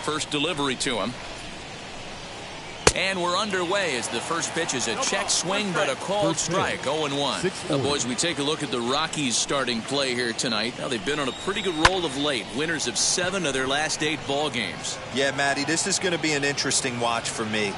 First delivery to him. And we're underway as the first pitch is a check swing, but a called strike. 0-1. Boys, we take a look at the Rockies starting play here tonight. Now, they've been on a pretty good roll of late. Winners of 7 of their last 8 ball games. Yeah, Matty, this is going to be an interesting watch for me.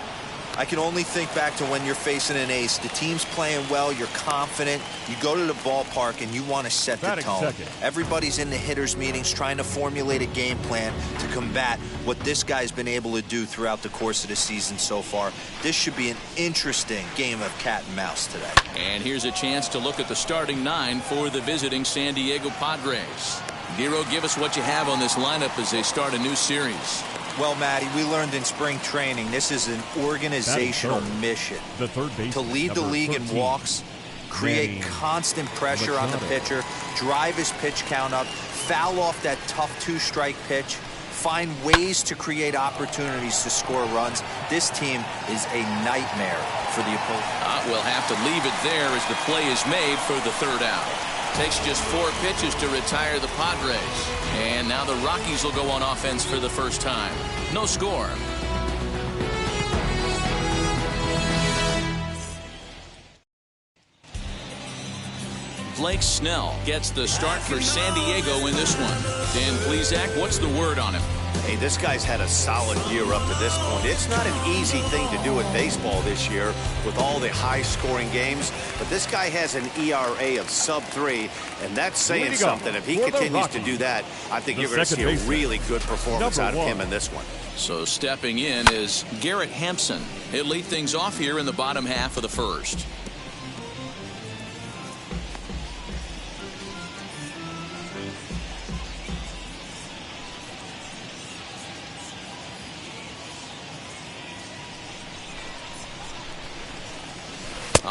I can only think back to when you're facing an ace. The team's playing well, you're confident, you go to the ballpark and you want to set the tone. Everybody's in the hitters meetings trying to formulate a game plan to combat what this guy's been able to do throughout the course of the season so far. This should be an interesting game of cat and mouse today. And here's a chance to look at the starting 9 for the visiting San Diego Padres. Giro, give us what you have on this lineup as they start a new series. Well, Matty, we learned in spring training this is an organizational mission to lead the league in walks, create constant pressure on the pitcher, drive his pitch count up, foul off that tough 2-strike pitch, find ways to create opportunities to score runs. This team is a nightmare for the opponent. We'll have to leave it there as the play is made for the 3rd out. Takes just 4 pitches to retire the Padres. And now the Rockies will go on offense for the first time. No score. Blake Snell gets the start for San Diego in this one. Dan Plesac, what's the word on him? Hey, this guy's had a solid year up to this point. It's not an easy thing to do in baseball this year with all the high-scoring games, but this guy has an ERA of sub-3, and that's saying something. If he continues to do that, I think you're going to see a really good performance out of him in this one. So stepping in is Garrett Hampson. He'll lead things off here in the bottom half of the first.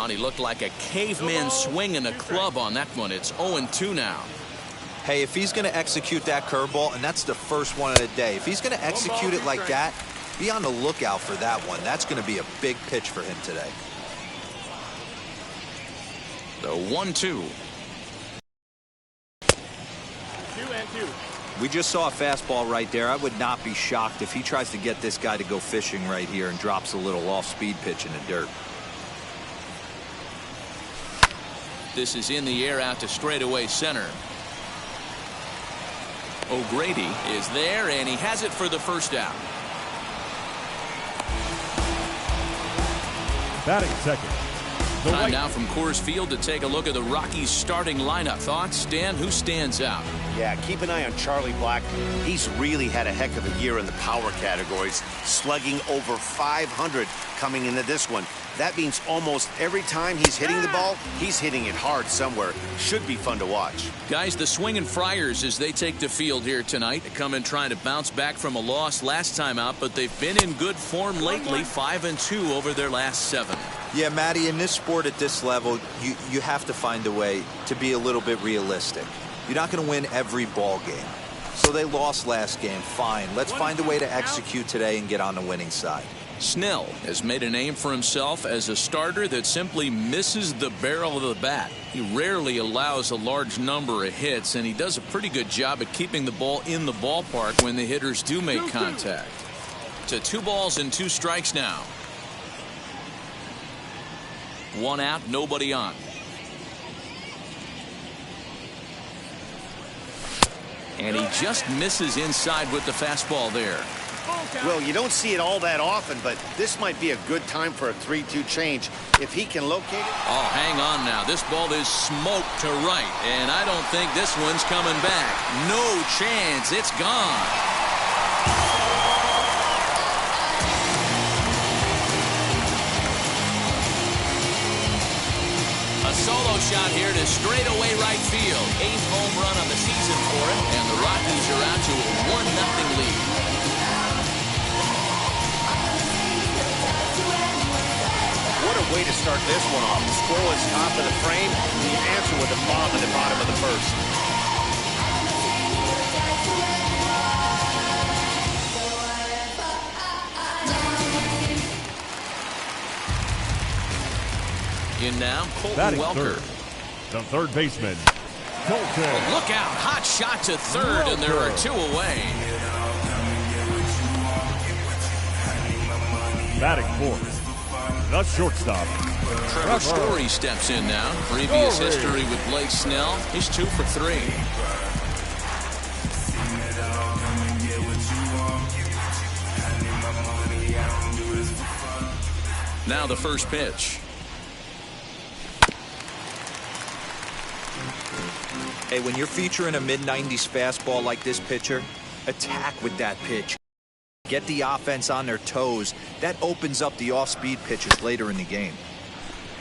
He looked like a caveman swinging a club on that one. It's 0-2 now. Hey, if he's going to execute that curveball, and that's the first one of the day, if he's going to execute it like that, be on the lookout for that one. That's going to be a big pitch for him today. The 1-2. 2-2. We just saw a fastball right there. I would not be shocked if he tries to get this guy to go fishing right here and drops a little off-speed pitch in the dirt. This is in the air out to straightaway center. O'Grady is there, and he has it for the first out. Batting second. Time now from Coors Field to take a look at the Rockies starting lineup. Thoughts, Dan? Who stands out? Yeah, keep an eye on Charlie Black. He's really had a heck of a year in the power categories, slugging over 500 coming into this one. That means almost every time he's hitting the ball, he's hitting it hard somewhere. Should be fun to watch. Guys, the Swinging Friars as they take the field here tonight. They come in trying to bounce back from a loss last time out, but they've been in good form lately, 5-2 over their last 7. Yeah, Matty, in this sport at this level, you have to find a way to be a little bit realistic. You're not going to win every ball game. So they lost last game. Fine. Let's find a way to execute today and get on the winning side. Snell has made a name for himself as a starter that simply misses the barrel of the bat. He rarely allows a large number of hits, and he does a pretty good job at keeping the ball in the ballpark when the hitters do make contact. To 2 balls and 2 strikes now. 1 out, nobody on. And he just misses inside with the fastball there. Well, you don't see it all that often, but this might be a good time for a 3-2 change. If he can locate it. Oh, hang on now. This ball is smoked to right, and I don't think this one's coming back. No chance. It's gone. A solo shot here to straightaway right field. 8th home run on the season for him, and the Rockies are out to a 1-0 lead. What a way to start this one off. Scoreless top of the frame. The answer with a bomb at the bottom of the first. In now, Colton Welker. The third baseman, Colton. Look out. Hot shot to third, and there are 2 away. Batting fourth, the shortstop. Trevor Story steps in now. Previous history with Blake Snell. He's 2 for 3. Now the first pitch. Hey, when you're featuring a mid-90s fastball like this pitcher, attack with that pitch. Get the offense on their toes. That opens up the off-speed pitches later in the game.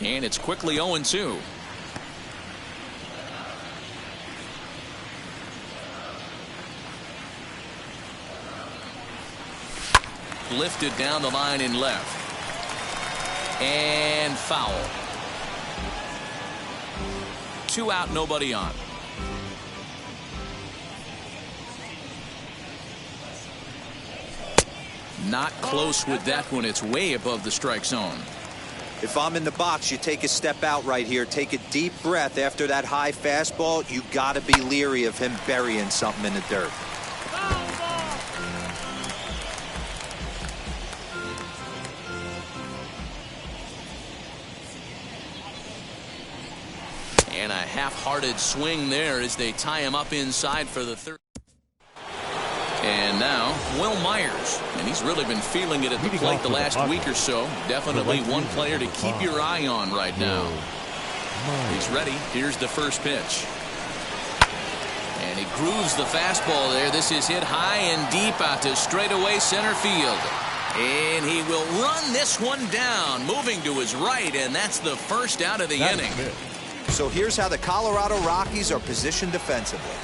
And it's quickly 0-2. Lifted down the line in left. And foul. 2 out, nobody on. Not close with that one. It's way above the strike zone. If I'm in the box, you take a step out right here. Take a deep breath after that high fastball. You got to be leery of him burying something in the dirt. And a half-hearted swing there as they tie him up inside for the third. And now Will Myers, and he's really been feeling it at the plate the last week or so. Definitely one player to keep your eye on right now. He's ready. Here's the first pitch. And he grooves the fastball there. This is hit high and deep out to straightaway center field. And he will run this one down, moving to his right, and that's the first out of the inning. So here's how the Colorado Rockies are positioned defensively.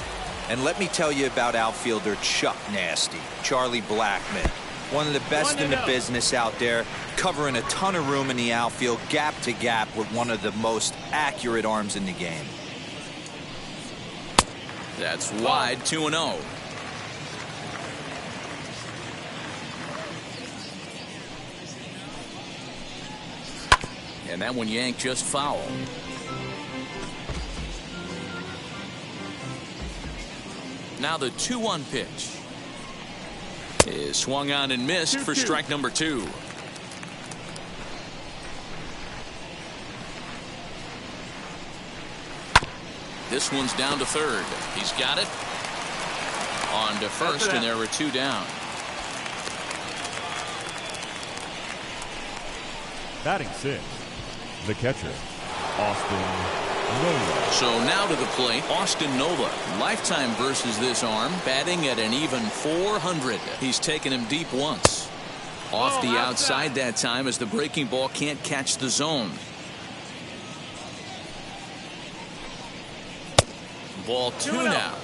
And let me tell you about outfielder Chuck Nasty, Charlie Blackmon. One of the best in the business out there, covering a ton of room in the outfield, gap to gap, with one of the most accurate arms in the game. That's wide, 2-0. And that one yanked just foul. Now the 2-1 pitch is swung on and missed for strike number 2. This one's down to third. He's got it. On to first, and there were 2 down. Batting 6, the catcher, Austin Nova. So now to the plate, Austin Nova. Lifetime versus this arm, batting at an even 400. He's taken him deep once. Off the outside that time as the breaking ball can't catch the zone. Ball 2 now.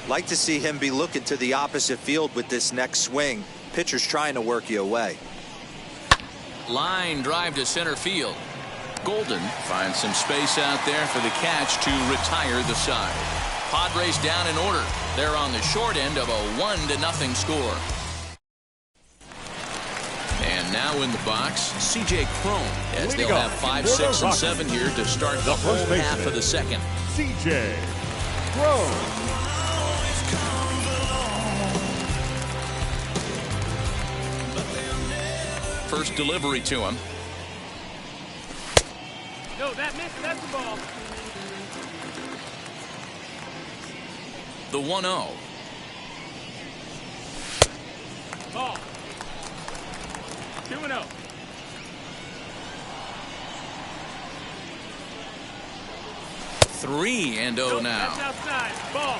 Like to see him be looking to the opposite field with this next swing. Pitcher's trying to work you away. Line drive to center field. Golden finds some space out there for the catch to retire the side. Padres down in order. They're on the short end of a 1-0 score. And now in the box, C.J. Cron, as they'll have 5, 6, and 7 here to start the whole half of the second. C.J. Cron. First delivery to him. No, that missed. That's the ball. The 1-0. Ball. 2-0. 3-0 now. That's outside. Ball.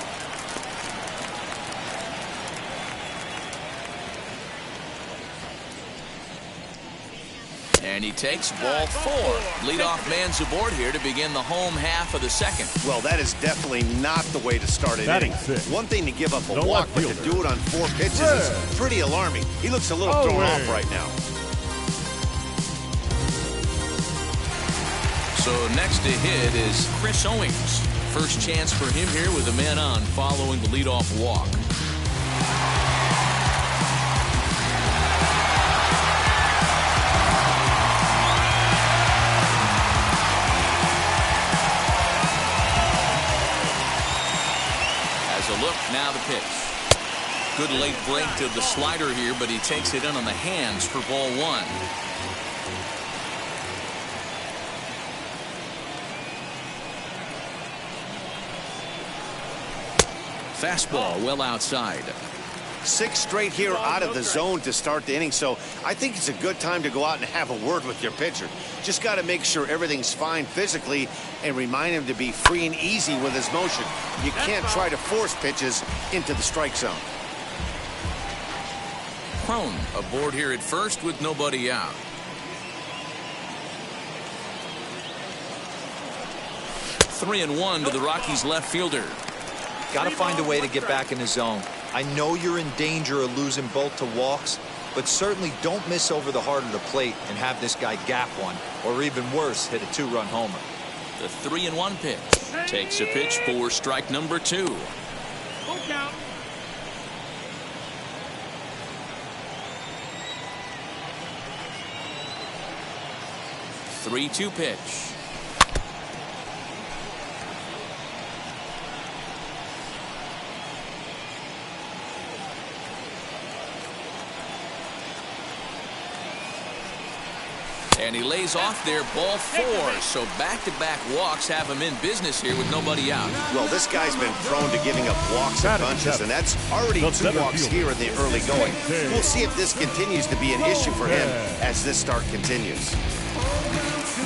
And he takes ball 4. Leadoff man's aboard here to begin the home half of the second. Well, that is definitely not the way to start an inning. One thing to give up a walk, but to do it on 4 pitches is pretty alarming. He looks a little thrown off right now. So next to hit is Chris Owings. First chance for him here with a man on following the leadoff walk. As a look, now the pitch. Good late break to the slider here, but he takes it in on the hands for ball one. Fastball well outside. 6 straight here out of the zone to start the inning, so I think it's a good time to go out and have a word with your pitcher. Just got to make sure everything's fine physically and remind him to be free and easy with his motion. You can't try to force pitches into the strike zone. Crone aboard here at first with nobody out. Three and one to the Rockies left fielder. Got to find a way to get back in the zone. I know you're in danger of losing both to walks, but certainly don't miss over the heart of the plate and have this guy gap one, or even worse, hit a 2-run homer. The 3-1 pitch. Takes a pitch for strike number 2. Full count. The 3-2 pitch. And he lays off there, ball 4. So back-to-back walks have him in business here with nobody out. Well, this guy's been prone to giving up walks and bunches, and that's already 2 walks here in the early going. We'll see if this continues to be an issue for him as this start continues.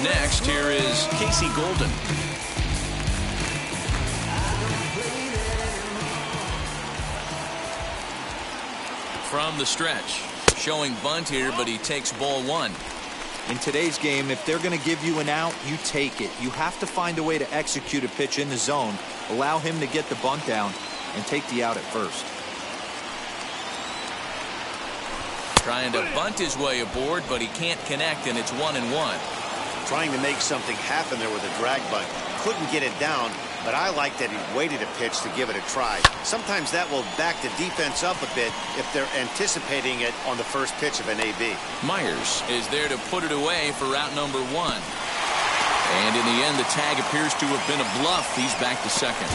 Next, here is Casey Golden. From the stretch, showing bunt here, but he takes ball 1. In today's game, if they're going to give you an out, you take it. You have to find a way to execute a pitch in the zone, allow him to get the bunt down, and take the out at first. Trying to bunt his way aboard, but he can't connect, and it's 1-1. Trying to make something happen there with a drag bunt. Couldn't get it down, but I like that he waited a pitch to give it a try. Sometimes that will back the defense up a bit if they're anticipating it on the first pitch of an AB. Myers is there to put it away for out number 1. And in the end, the tag appears to have been a bluff. He's back to second.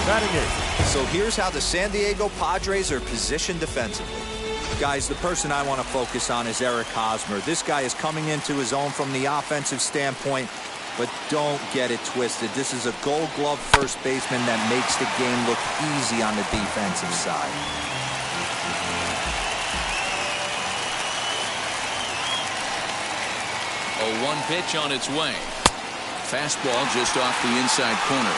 Batting 8. So here's how the San Diego Padres are positioned defensively. Guys, the person I want to focus on is Eric Hosmer. This guy is coming into his own from the offensive standpoint, but don't get it twisted. This is a Gold Glove first baseman that makes the game look easy on the defensive side. A 1 pitch on its way. Fastball just off the inside corner.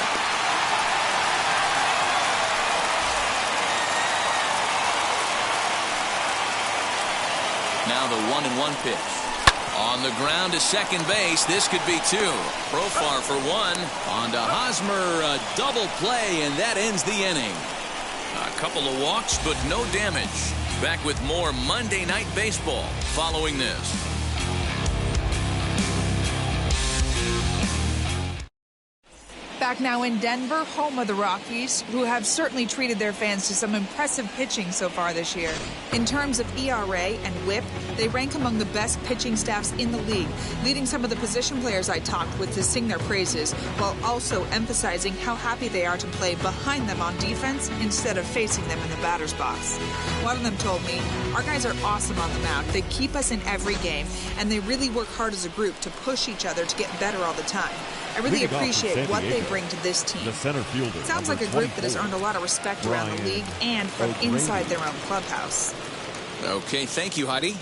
Now the 1-1 pitch. On the ground to second base. This could be 2. Profar for 1. On to Hosmer. A double play, and that ends the inning. A couple of walks, but no damage. Back with more Monday Night Baseball following this. Back now in Denver, home of the Rockies, who have certainly treated their fans to some impressive pitching so far this year. In terms of ERA and WHIP, they rank among the best pitching staffs in the league, leading some of the position players I talked with to sing their praises, while also emphasizing how happy they are to play behind them on defense instead of facing them in the batter's box. One of them told me, "Our guys are awesome on the mound. They keep us in every game, and they really work hard as a group to push each other to get better all the time. I really appreciate what they bring to this team." The center fielder. Sounds like a group that has earned a lot of respect around the league and from inside their own clubhouse. Okay, thank you, Heidi.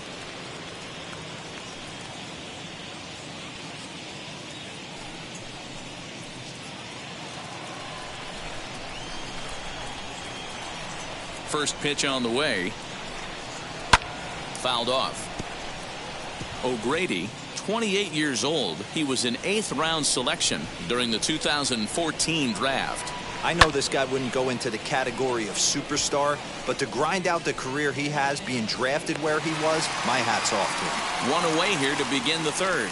First pitch on the way. Fouled off. O'Grady, 28 years old. He was an 8th-round selection during the 2014 draft. I know this guy wouldn't go into the category of superstar, but to grind out the career he has being drafted where he was, my hat's off to him. 1 away here to begin the 3rd.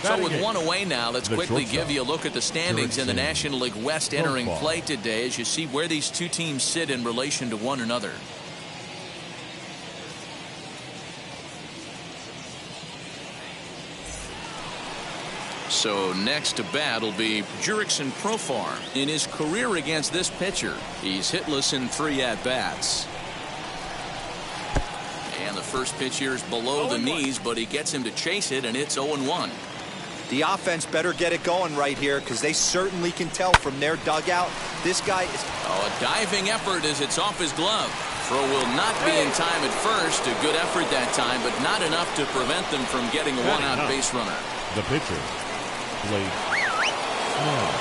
So with 1 away now, let's quickly give you a look at the standings in the National League West entering play today as you see where these two teams sit in relation to one another. So next to bat will be Jurickson Profar. In his career against this pitcher, he's hitless in 3 at-bats. And the first pitch here is below the knees, but he gets him to chase it, and it's 0-1. The offense better get it going right here, because they certainly can tell from their dugout this guy is... Oh, a diving effort as it's off his glove. Throw will not be in time at first. A good effort that time, but not enough to prevent them from getting a one-out base runner. The pitcher, Blake Snell.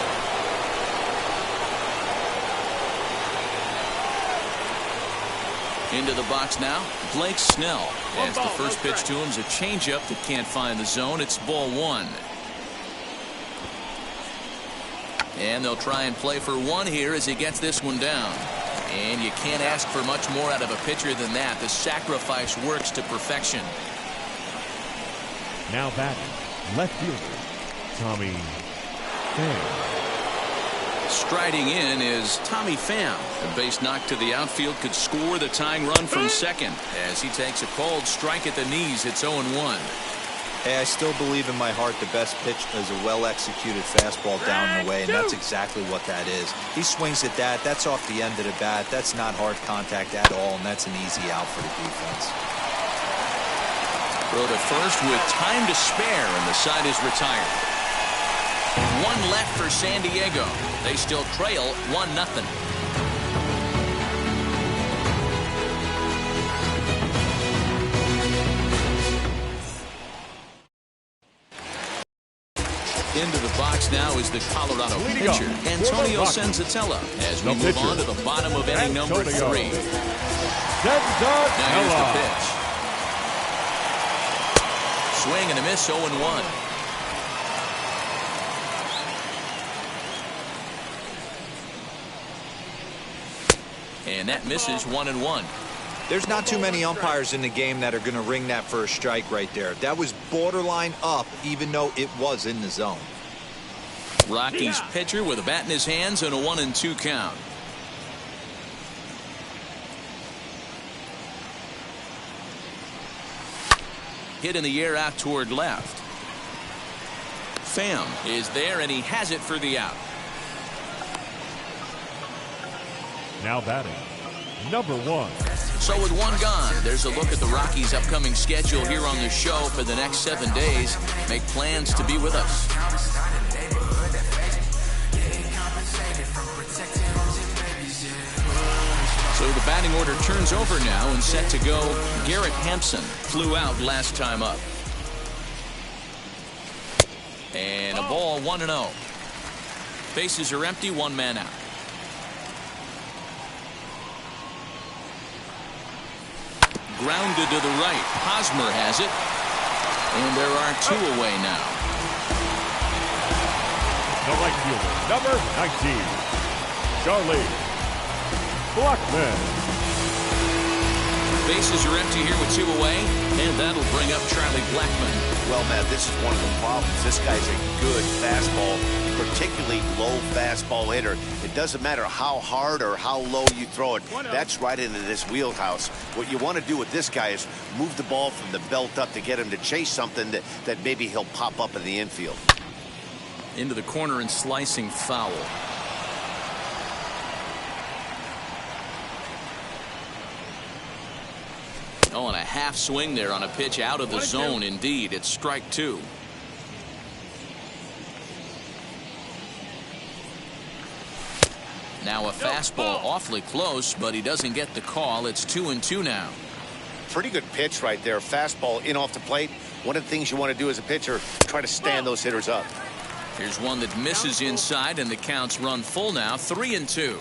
Into the box now, Blake Snell. As the first pitch to him is a changeup that can't find the zone. It's ball 1. And they'll try and play for 1 here as he gets this one down. And you can't ask for much more out of a pitcher than that. The sacrifice works to perfection. Now batting, left fielder, Tommy Pham. Striding in is Tommy Pham. A base knock to the outfield could score the tying run from second. As he takes a cold strike at the knees, it's 0-1. Hey, I still believe in my heart the best pitch is a well-executed fastball down and away, and that's exactly what that is. He swings at that. That's off the end of the bat. That's not hard contact at all, and that's an easy out for the defense. Throw to first with time to spare, and the side is retired. 1 left for San Diego. They still trail 1-0. Into the box now is the Colorado pitcher, Antonio Senzatella, as we move on to the bottom of inning number 3. Now here's the pitch. Swing and a miss, 0-1. And that misses 1-1. There's not too many umpires in the game that are going to ring that first strike right there. That was borderline up, even though it was in the zone. Rockies pitcher with a bat in his hands and a 1-2 count. Hit in the air out toward left. Pham is there, and he has it for the out. Now batting, number 1. So with 1 gone, there's a look at the Rockies' upcoming schedule here on the show for the next 7 days. Make plans to be with us. So the batting order turns over now, and set to go. Garrett Hampson flew out last time up. And a ball, 1-0. Bases are empty, 1 man out. Grounded to the right. Hosmer has it. And there are 2 away now. The right fielder, number 19, Charlie Blackmon. Bases are empty here with 2 away, and that'll bring up Charlie Blackmon. Well, Matt, this is one of the problems. This guy's a good fastball, particularly low fastball hitter. It doesn't matter how hard or how low you throw it. That's right into this wheelhouse. What you want to do with this guy is move the ball from the belt up to get him to chase something that maybe he'll pop up in the infield. Into the corner and slicing foul. Oh, and a half swing there on a pitch out of the zone. Indeed, it's strike 2. Now a fastball awfully close, but he doesn't get the call. It's 2-2 now. Pretty good pitch right there. Fastball in off the plate. One of the things you want to do as a pitcher, try to stand those hitters up. Here's one that misses inside, and the counts run full now, 3-2.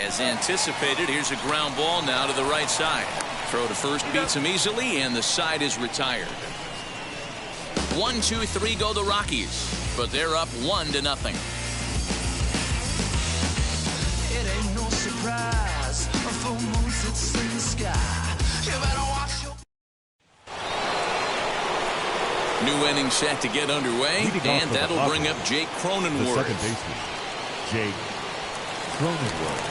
As anticipated, here's a ground ball now to the right side. Throw to first beats him easily, and the side is retired. 1, 2, 3 go the Rockies, but they're up 1-0. It ain't no surprise, a full moon sits in the sky. You better watch your... New inning set to get underway, and that'll bring up Jake Cronenworth. The second baseman, Jake Cronenworth.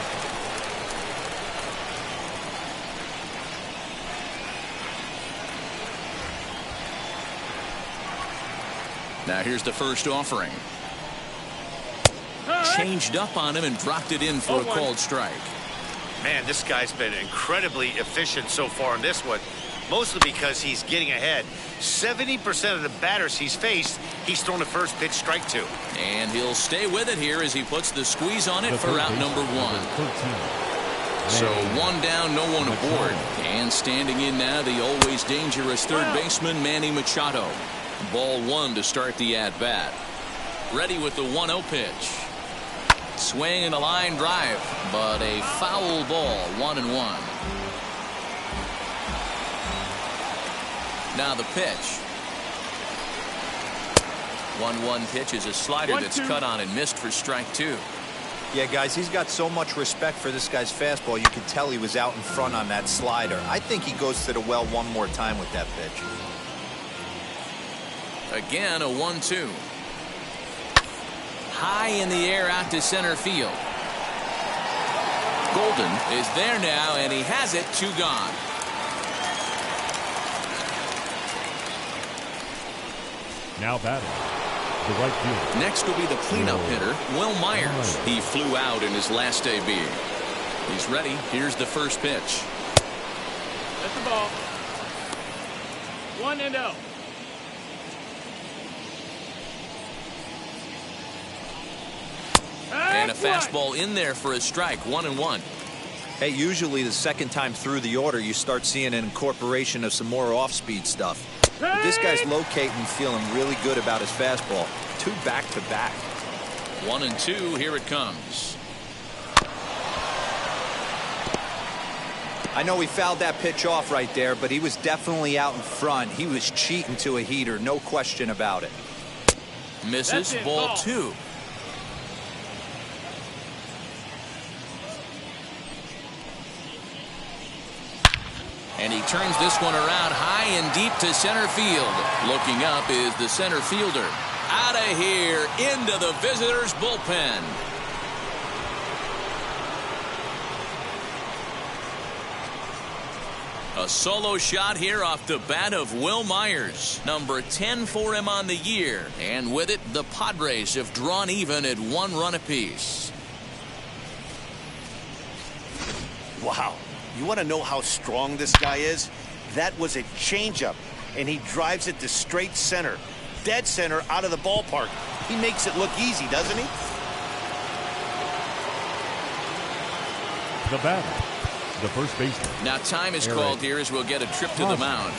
Now here's the first offering. Changed up on him and dropped it in for a called strike. Man, this guy's been incredibly efficient so far in this one, mostly because he's getting ahead. 70% of the batters he's faced, he's thrown the first pitch strike to. And he'll stay with it here as he puts the squeeze on it for out number 1. So 1 down, no one aboard. And standing in now, the always dangerous third baseman, Manny Machado. Ball 1 to start the at-bat. Ready with the 1-0 pitch. Swing and a line drive, but a foul ball, 1-1. Now the pitch. 1-1 pitch is a slider that's cut on and missed for strike 2. Yeah, guys, he's got so much respect for this guy's fastball. You can tell he was out in front on that slider. I think he goes to the well one more time with that pitch. Again, a 1-2. High in the air out to center field. Golden is there now, and he has it. 2 gone. Now batting, the right fielder. Next will be the cleanup hitter, Will Myers. He flew out in his last debut. He's ready. Here's the first pitch. That's the ball. 1-0. And a fastball in there for a strike. 1-1. Hey, usually the second time through the order, you start seeing an incorporation of some more off-speed stuff. But this guy's locating, feeling really good about his fastball. 2 back-to-back. 1-2. Here it comes. I know he fouled that pitch off right there, but he was definitely out in front. He was cheating to a heater, no question about it. Misses. Ball 2. And he turns this one around high and deep to center field. Looking up is the center fielder. Out of here into the visitors' bullpen. A solo shot here off the bat of Will Myers. Number 10 for him on the year. And with it, the Padres have drawn even at 1 run apiece. Wow. You want to know how strong this guy is? That was a changeup, and he drives it to straight center. Dead center out of the ballpark. He makes it look easy, doesn't he? The batter, the first baseman. Now time is called here as we'll get a trip to the mound.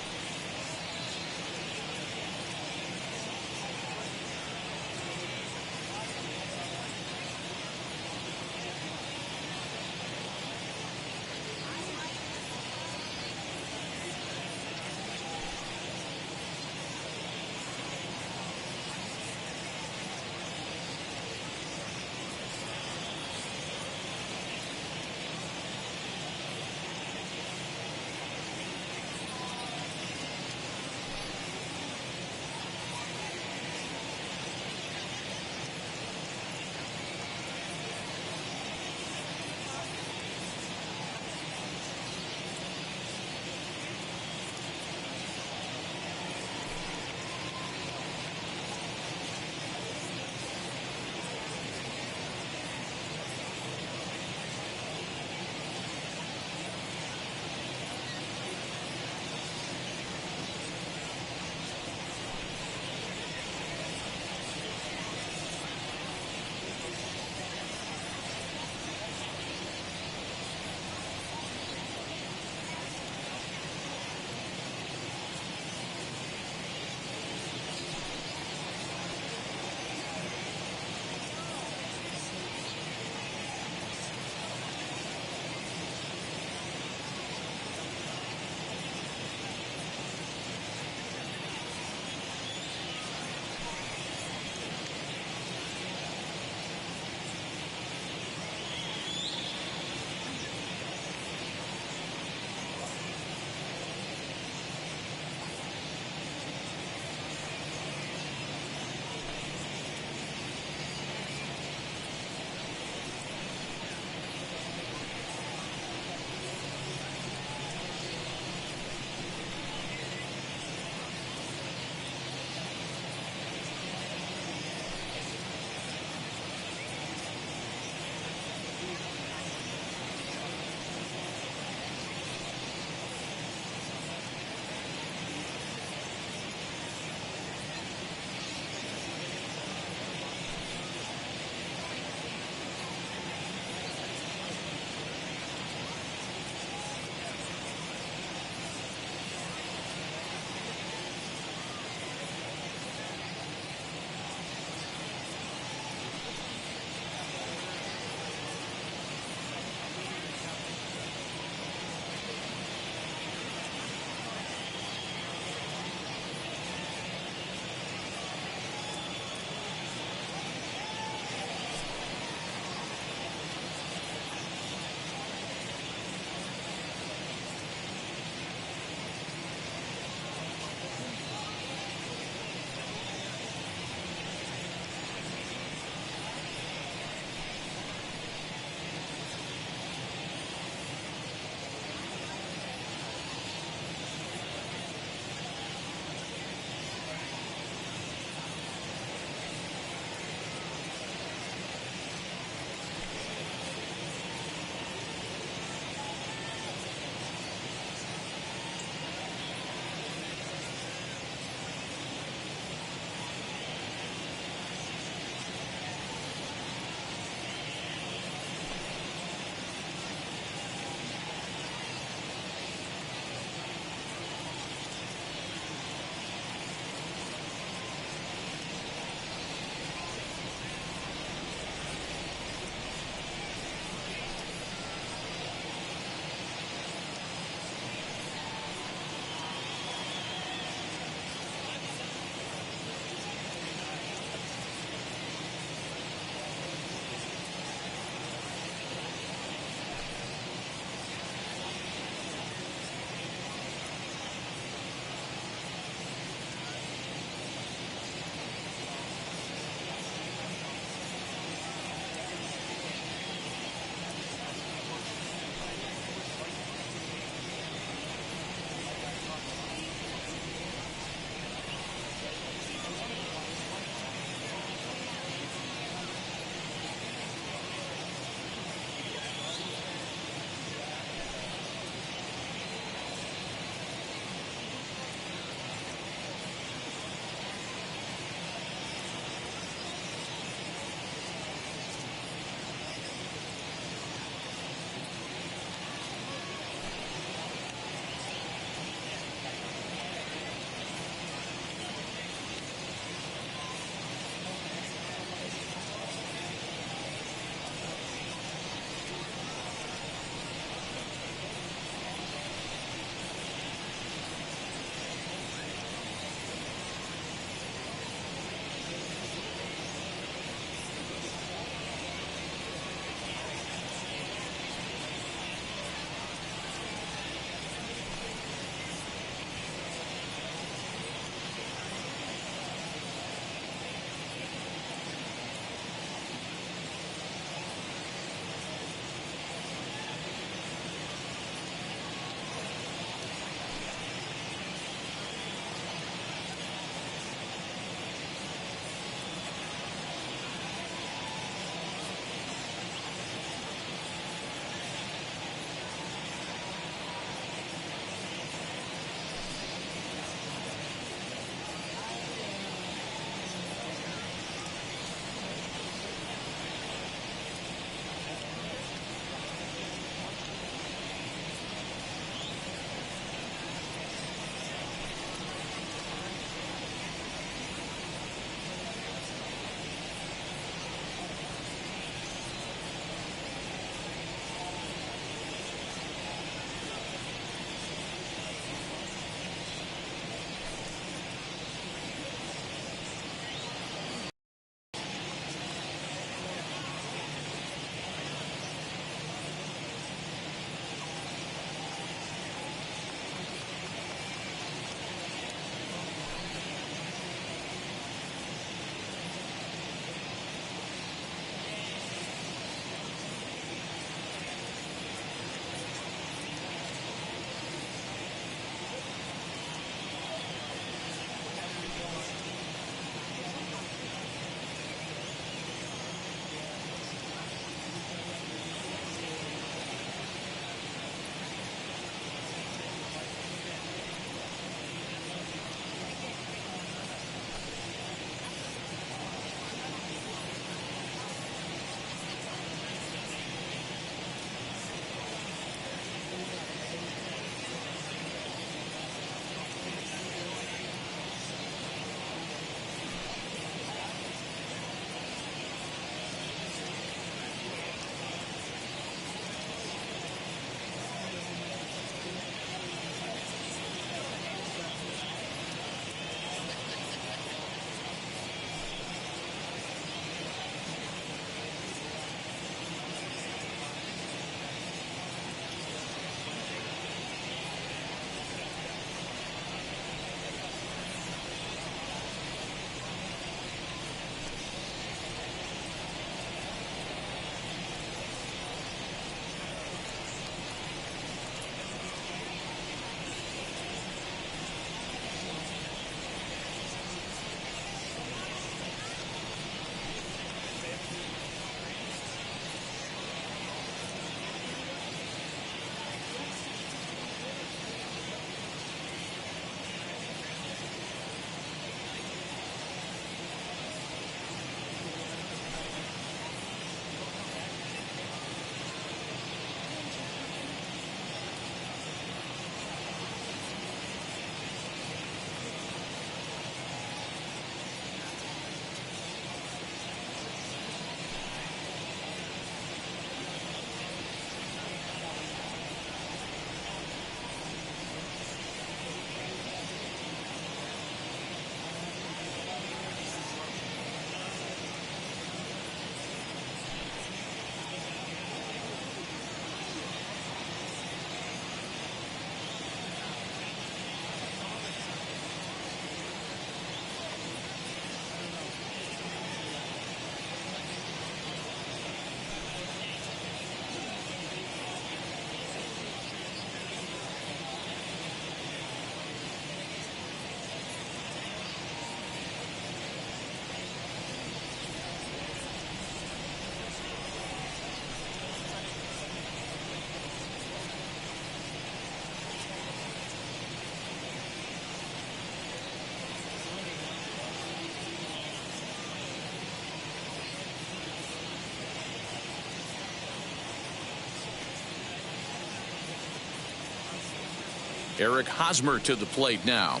Eric Hosmer to the plate now.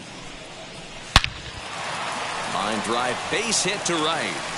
Line drive, base hit to right.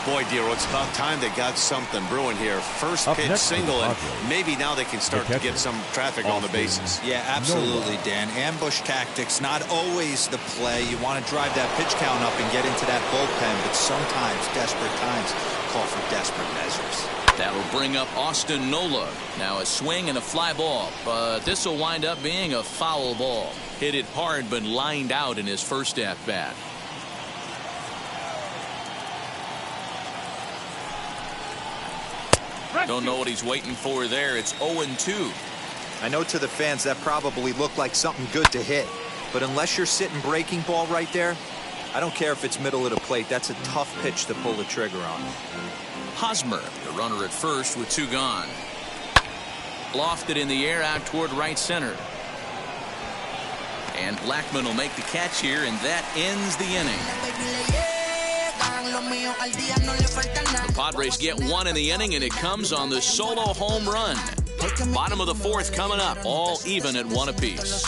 Boy, Dero, it's about time they got something brewing here. First pitch single, and maybe now they can start to get some traffic on the bases. Yeah, absolutely, Dan. Ambush tactics, not always the play. You want to drive that pitch count up and get into that bullpen, but sometimes desperate times call for desperate measures. That'll bring up Austin Nola. Now a swing and a fly ball, but this will wind up being a foul ball. Hit it hard, but lined out in his first at-bat. Don't know what he's waiting for there. It's 0-2. I know to the fans that probably looked like something good to hit, but unless you're sitting breaking ball right there, I don't care if it's middle of the plate. That's a tough pitch to pull the trigger on. Hosmer, the runner at first with 2 gone. Lofted in the air out toward right center. And Blackman will make the catch here, and that ends the inning. The Padres get 1 in the inning, and it comes on the solo home run. Bottom of the 4th coming up, all even at 1 apiece.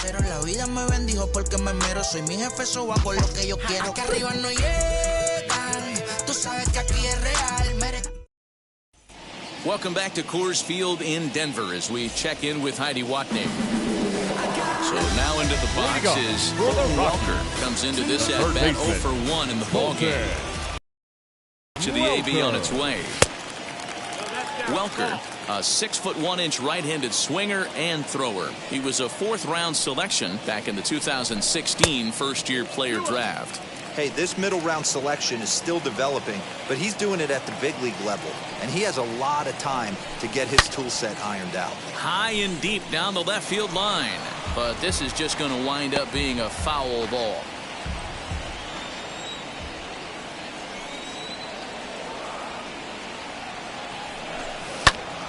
Welcome back to Coors Field in Denver as we check in with Heidi Watney. So now into the box is Walker. Comes into this at bat 0 for 1 in the ballgame. To the AB on its way. Welker, a 6'1" right-handed swinger and thrower. He was a 4th-round selection back in the 2016 first-year player draft. Hey, this middle-round selection is still developing, but he's doing it at the big league level, and he has a lot of time to get his tool set ironed out. High and deep down the left field line, but this is just going to wind up being a foul ball.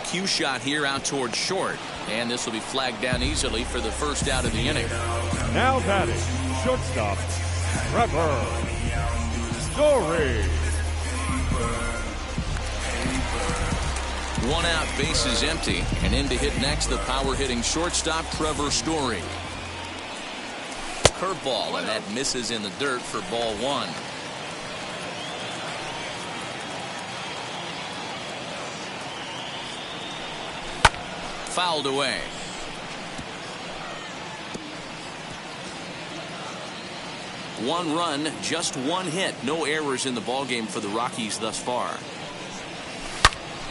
Cue shot here out toward short, and this will be flagged down easily for the first out of the inning. Now batting, shortstop, Trevor Story. 1 out, bases empty, and in to hit next the power-hitting shortstop Trevor Story. Curveball, and that misses in the dirt for ball 1. Fouled away. One run, just 1 hit. No errors in the ballgame for the Rockies thus far.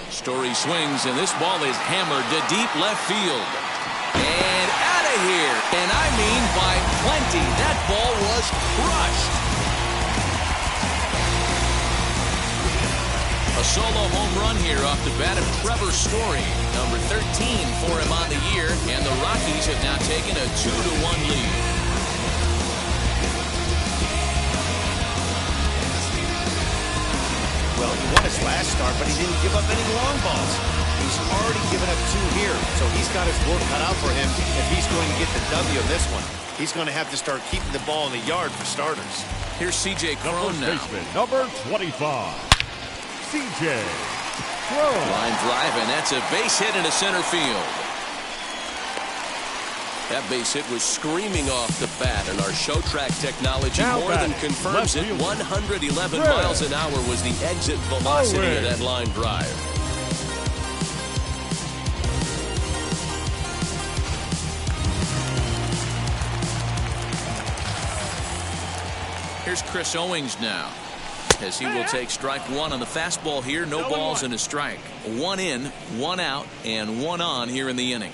Story swings, and this ball is hammered to deep left field. And out of here. And I mean by plenty. That ball was crushed. A solo home run here off the bat of Trevor Story, number 13 for him on the year, and the Rockies have now taken a 2-1 lead. Well, he won his last start, but he didn't give up any long balls. He's already given up 2 here, so he's got his work cut out for him if he's going to get the W in this one. He's going to have to start keeping the ball in the yard for starters. Here's C.J. Cron now. Number 25. C.J. Cron. Line drive, and that's a base hit into center field. That base hit was screaming off the bat, and our show track technology now more than confirms it. 111 miles an hour was the exit velocity of that line drive. Here's Chris Owings now, as he will take strike 1 on the fastball here. No balls and a strike. 1 in, 1 out, and 1 on here in the inning.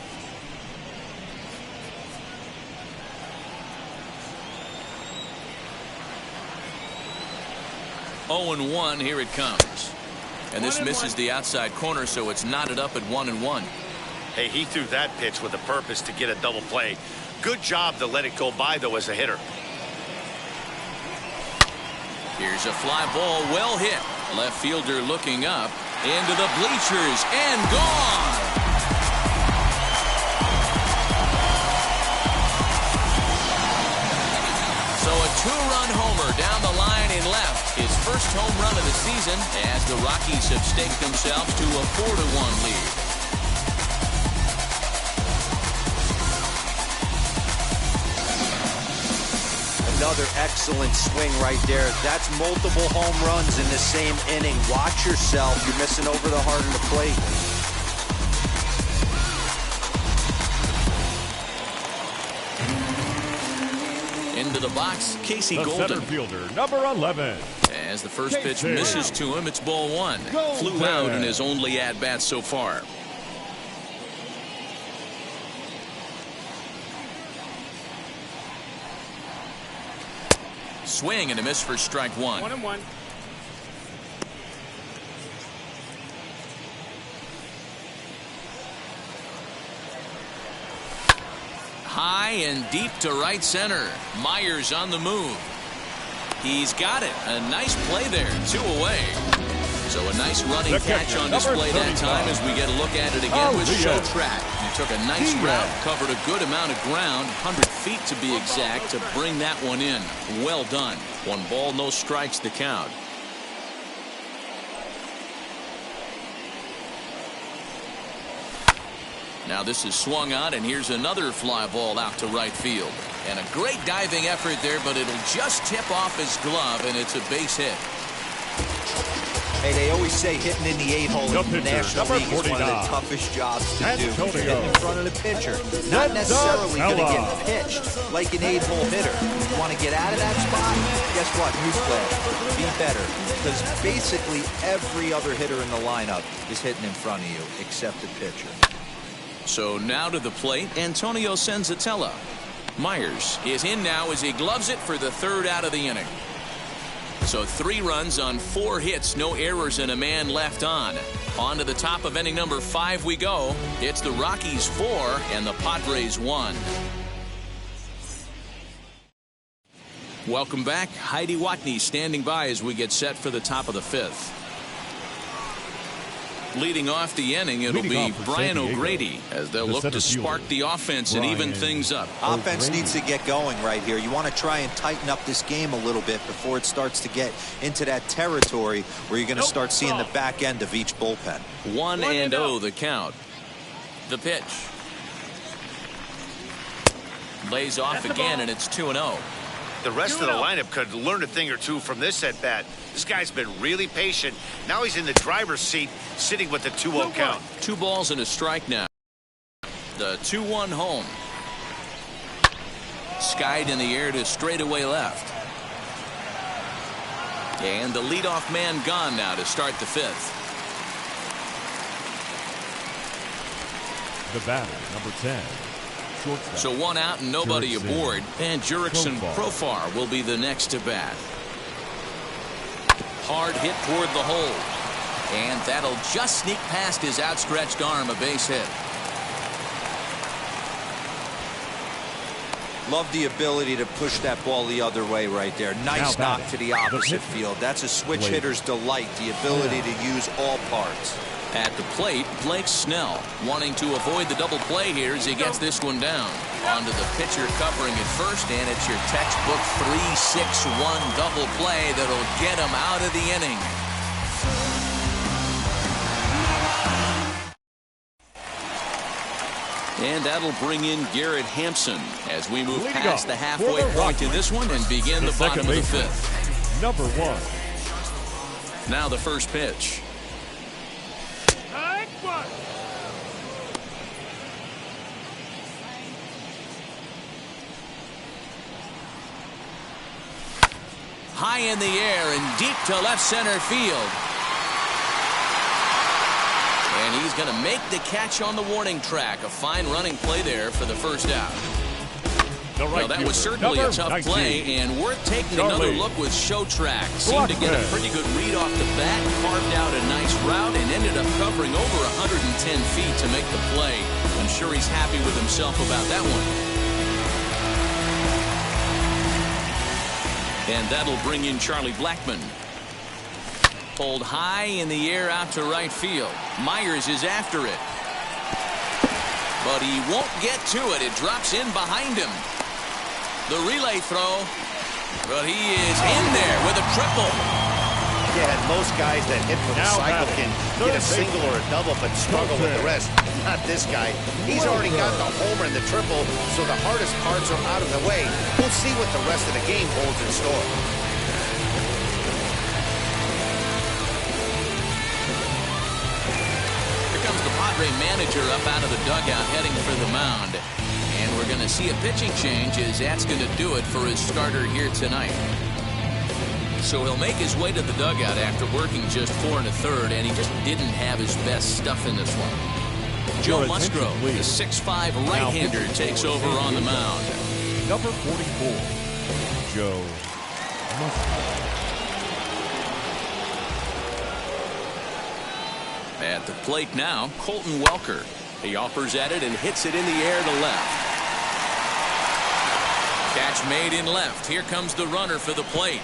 Oh and 1, here it comes. And this misses the outside corner, so it's knotted up at 1-1. Hey, he threw that pitch with a purpose to get a double play. Good job to let it go by, though, as a hitter. Here's a fly ball, well hit. Left fielder looking up into the bleachers and gone. So a 2-run homer down the line in left. His first home run of the season as the Rockies have staked themselves to a 4-1 lead. another excellent swing right there. That's multiple home runs in the same inning. Watch yourself. You're missing over the heart of the plate. Into the box, Casey The Golden. center fielder, number 11. As the first pitch misses to him, it's ball one. Flew out in his only at-bat so far. Swing and a miss for strike one. 1-1. High and deep to right center. Myers on the move. He's got it. A nice play there. 2 away. So a nice running catch on display that time as we get a look at it again with Showtrack. He took a nice route, covered a good amount of ground, 100 feet to be exact, to bring that one in. Well done. 1 ball, no strikes the count. Now this is swung on, and here's another fly ball out to right field. And a great diving effort there, but it'll just tip off his glove, and it's a base hit. Hey, they always say hitting in the 8-hole in the National League is one of the toughest jobs to do. Hitting in front of the pitcher. Not necessarily going to get pitched like an 8-hole hitter. You want to get out of that spot? Guess what? Newsflash. Be better. Because basically every other hitter in the lineup is hitting in front of you except the pitcher. So now to the plate, Antonio Senzatella. Myers is in now as he gloves it for the 3rd out of the inning. So 3 runs on 4 hits, no errors, and a man left on. On to the top of inning number 5 we go. It's the Rockies 4 and the Padres 1. Welcome back. Heidi Watney standing by as we get set for the top of the 5th. Leading off the inning, it'll be Brian O'Grady as they'll look to spark the offense and even things up. Offense needs to get going right here. You want to try and tighten up this game a little bit before it starts to get into that territory where you're going to start seeing the back end of each bullpen. 1-0 the count. The pitch. Lays off again, and it's 2-0. The rest of the lineup could learn a thing or two from this at bat. This guy's been really patient. Now he's in the driver's seat, sitting with the 2-0 count. 2 balls and a strike now. The 2-1 home. Skied in the air to straightaway left. And the leadoff man gone now to start the 5th. The batter, number 10. Shortstop. So 1 out and nobody aboard, and Jurickson Profar will be the next to bat. Hard hit toward the hole, and that'll just sneak past his outstretched arm, a base hit. Love the ability to push that ball the other way right there. Nice knock to the opposite field. That's a switch hitter's delight, the ability to use all parts. At the plate, Blake Snell wanting to avoid the double play here as he gets this one down. Onto the pitcher covering at first, and it's your textbook 3-6-1 double play that'll get him out of the inning. And that'll bring in Garrett Hampson as we move past the halfway point in this one and begin the bottom of the 5th. Number 1. Now the first pitch. High in the air and deep to left center field. And he's going to make the catch on the warning track. A fine running play there for the first out. Well, that was certainly a tough play, and worth taking another look with Showtrack. Seemed to get a pretty good read off the bat, carved out a nice route, and ended up covering over 110 feet to make the play. I'm sure he's happy with himself about that one. And that'll bring in Charlie Blackmon. Pulled high in the air out to right field. Myers is after it. But he won't get to it. It drops in behind him. The relay throw. But he is in there with a triple. Yeah, and most guys that hit for the cycle can get a single or a double, but struggle with the rest. Not this guy. He's already got the homer and the triple, so the hardest parts are out of the way. We'll see what the rest of the game holds in store. Here comes the Padres manager up out of the dugout heading for the mound. And we're going to see a pitching change as that's going to do it for his starter here tonight. So he'll make his way to the dugout after working just 4 1/3, and he just didn't have his best stuff in this one. Joe Musgrove, the 6'5" right-hander, takes over on the mound. Number 44, Joe Musgrove. At the plate now, Colton Welker. He offers at it and hits it in the air to left. Catch made in left. Here comes the runner for the plate.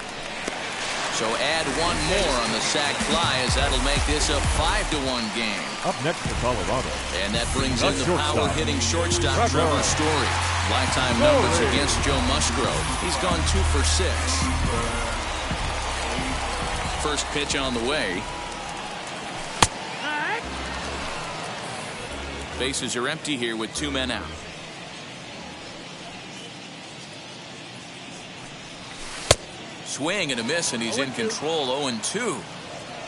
So add one more on the sac fly as that'll make this a 5-1 game. Up next for Colorado. And that brings in the power-hitting shortstop Trevor Story. Lifetime numbers against Joe Musgrove. He's gone 2 for 6. First pitch on the way. Bases are empty here with 2 men out. Swing and a miss, and he's in control. 0-2.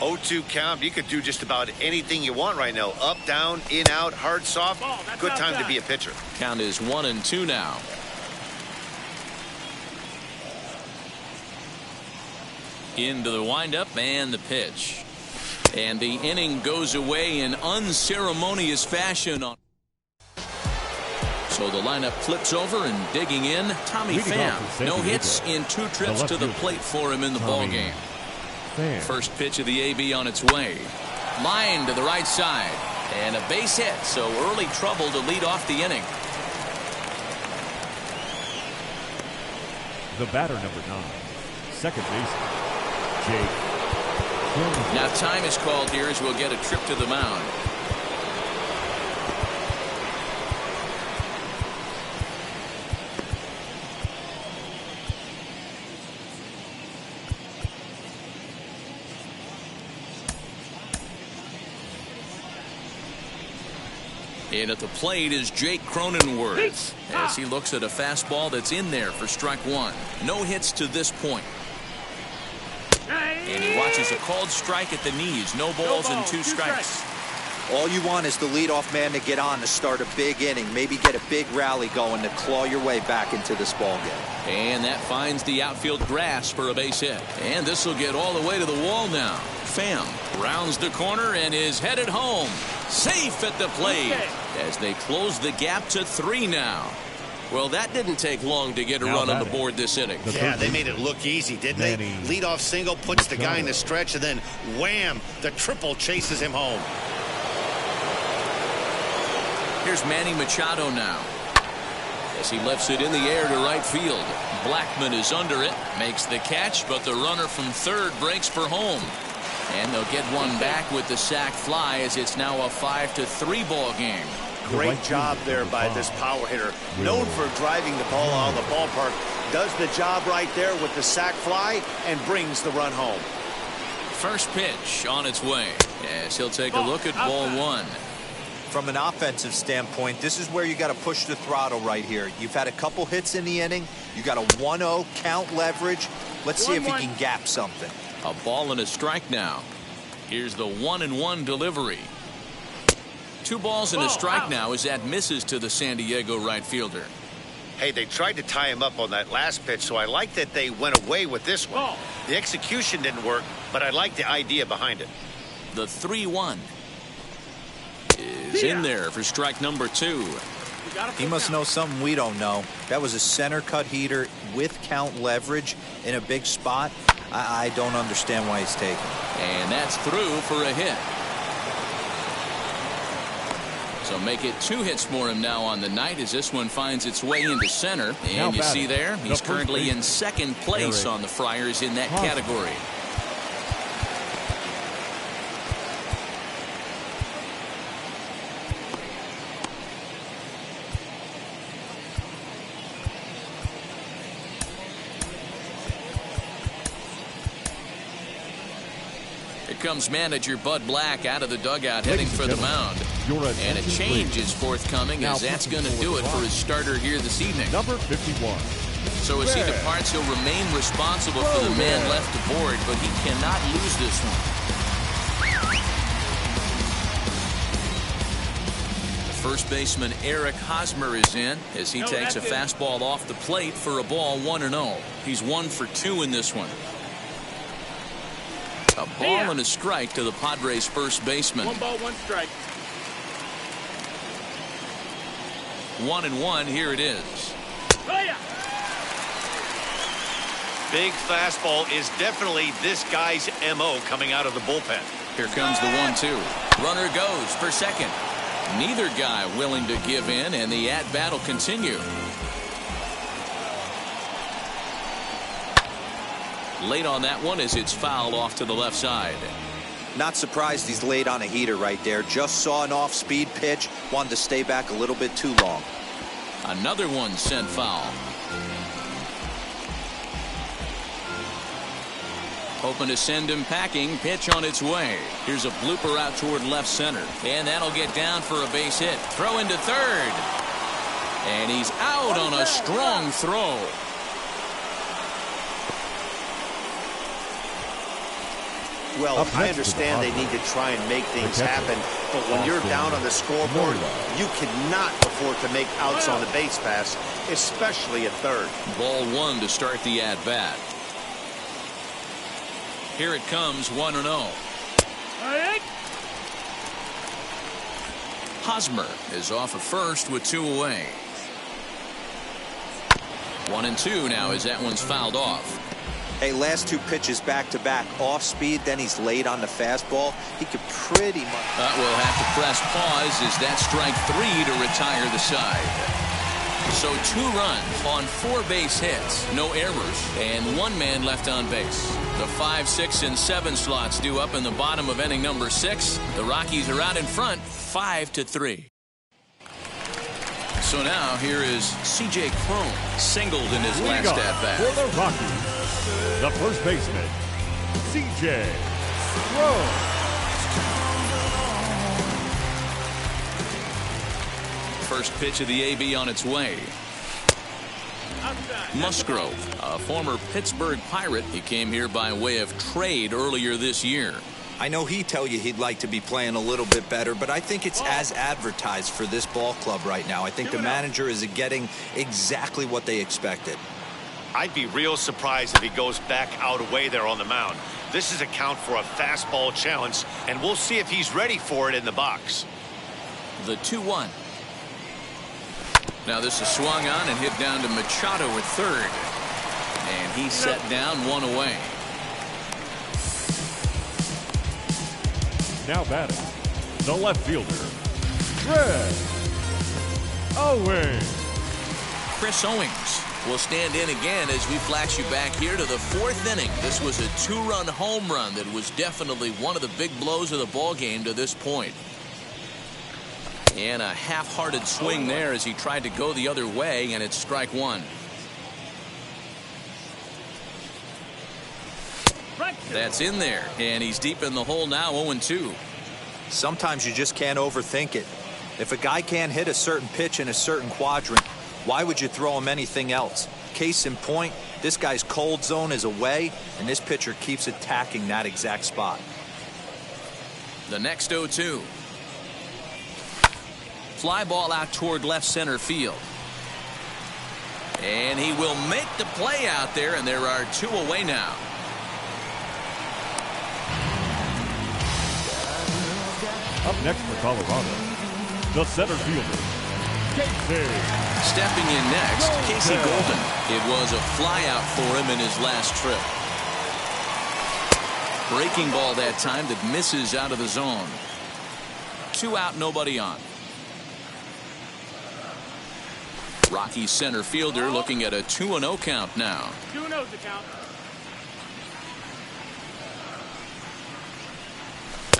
0-2 count. You could do just about anything you want right now. Up, down, in, out, hard, soft. Good time to be a pitcher. Count is 1-2 now. Into the windup and the pitch. And the inning goes away in unceremonious fashion. So the lineup flips over and digging in, Tommy Pham. No hits in 2 trips to the plate for him in the ball game. First pitch of the AB on its way. Line to the right side. And a base hit, so early trouble to lead off the inning. The batter, number 9, second baseman, Jake. Now time is called here as we'll get a trip to the mound. And at the plate is Jake Cronenworth as he looks at a fastball that's in there for strike 1. No hits to this point. And he watches a called strike at the knees. No balls and 2 strikes. All you want is the leadoff man to get on to start a big inning. Maybe get a big rally going to claw your way back into this ball game. And that finds the outfield grass for a base hit. And this will get all the way to the wall now. Pham rounds the corner and is headed home. Safe at the plate as they close the gap to 3 now. Well, that didn't take long to get a run on the board this inning. Yeah, they made it look easy, didn't they? Leadoff single puts the guy in the stretch, and then wham, the triple chases him home. Here's Manny Machado now as he lifts it in the air to right field. Blackman is under it, makes the catch, but the runner from third breaks for home. And they'll get one back with the sac fly as it's now a 5-3 ball game. Great job there by this power hitter. Known for driving the ball out of the ballpark. Does the job right there with the sac fly and brings the run home. First pitch on its way as he'll take a look at ball 1. From an offensive standpoint, this is where you got to push the throttle right here. You've had a couple hits in the inning. You got a 1-0 count leverage. Let's see if he can gap something. A ball and a strike now. Here's the 1-1 delivery. 2 balls and a strike now as that misses to the San Diego right fielder. Hey, they tried to tie him up on that last pitch, so I like that they went away with this one. The execution didn't work, but I like the idea behind it. The 3-1 is in there for strike number 2. He must know something we don't know. That was a center cut heater with count leverage in a big spot. I don't understand why he's taking it. And that's through for a hit. So make it 2 hits for him now on the night as this one finds its way into center. And you see there, he's currently in second place on the Friars in that category. Here comes manager Bud Black out of the dugout heading for the mound. And a change is forthcoming as that's going to do it for his starter here this evening. Number 51. So as he departs, he'll remain responsible for the man left aboard, but he cannot lose this one. First baseman Eric Hosmer is in as he takes a fastball off the plate for a ball 1-0. He's 1 for 2 in this one. A ball and a strike to the Padres first baseman. 1 ball, 1 strike. 1-1. Here it is. Big fastball is definitely this guy's MO coming out of the bullpen. Here comes the 1-2. Runner goes for second. Neither guy willing to give in, and the at-bat will continue. Late on that one as it's fouled off to the left side. Not surprised he's laid on a heater right there. Just saw an off-speed pitch. Wanted to stay back a little bit too long. Another one sent foul. Hoping to send him packing. Pitch on its way. Here's a blooper out toward left center. And that'll get down for a base hit. Throw into third. And he's out on a strong throw. Well, I understand they need to try and make things happen, but when you're down on the scoreboard, you cannot afford to make outs on the base pass, especially at third. Ball 1 to start the at-bat. Here it comes, 1-0. Hosmer is off at first with 2 away. 1-2 now as that one's fouled off. Hey, last 2 pitches back-to-back off speed, then he's laid on the fastball. He could pretty much... We'll have to press pause as that strike 3 to retire the side. So 2 runs on 4 base hits, no errors, and 1 man left on base. The 5, 6, and 7 slots due up in the bottom of inning number 6. The Rockies are out in front, 5-3. So now here is C.J. Cron, singled in his last at-bat. For the Rockies, the first baseman, C.J. Cron. First pitch of the AB on its way. Musgrove, a former Pittsburgh Pirate. He came here by way of trade earlier this year. I know he'd tell you he'd like to be playing a little bit better, but I think it's as advertised for this ball club right now. I think the manager is getting exactly what they expected. I'd be real surprised if he goes back out away there on the mound. This is a count for a fastball challenge, and we'll see if he's ready for it in the box. The 2-1. Now this is swung on and hit down to Machado at third. And he's set down 1 away. Now batting, the left fielder, Chris Owings. Chris Owings will stand in again as we flash you back here to the 4th inning. This was a 2-run home run that was definitely one of the big blows of the ball game to this point. And a half-hearted swing there as he tried to go the other way, and it's strike 1. That's in there, and he's deep in the hole now, 0-2. Sometimes you just can't overthink it. If a guy can't hit a certain pitch in a certain quadrant, why would you throw him anything else? Case in point, this guy's cold zone is away, and this pitcher keeps attacking that exact spot. The next 0-2. Fly ball out toward left center field. And he will make the play out there, and there are 2 away now. Up next for Colorado, the center fielder, Casey. Stepping in next, Casey Golden. It was a fly out for him in his last trip. Breaking ball that time that misses out of the zone. 2 out, nobody on. Rockies center fielder looking at a 2-0 count now. 2-0's the count.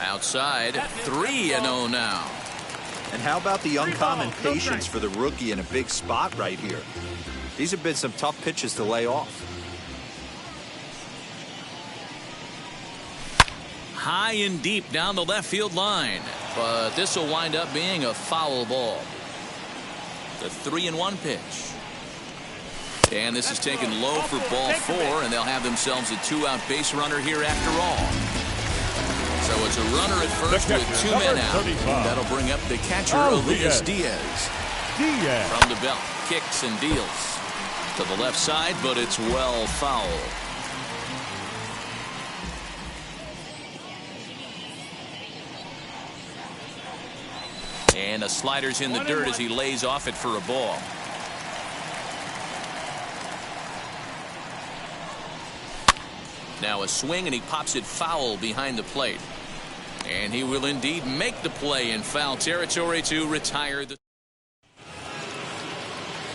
Outside, 3-0 now. And how about the uncommon patience for the rookie in a big spot right here? These have been some tough pitches to lay off. high and deep down the left field line, but this will wind up being a foul ball. The 3-1 pitch. And this is taken low for ball 4, and they'll have themselves a 2-out base runner here after all. So it's a runner at first with 2 men out. That'll bring up the catcher, Elias Diaz. From the belt, kicks and deals to the left side, but it's well foul. And the slider's in the dirt as he lays off it for a ball. Now a swing, and he pops it foul behind the plate. And he will indeed make the play in foul territory to retire the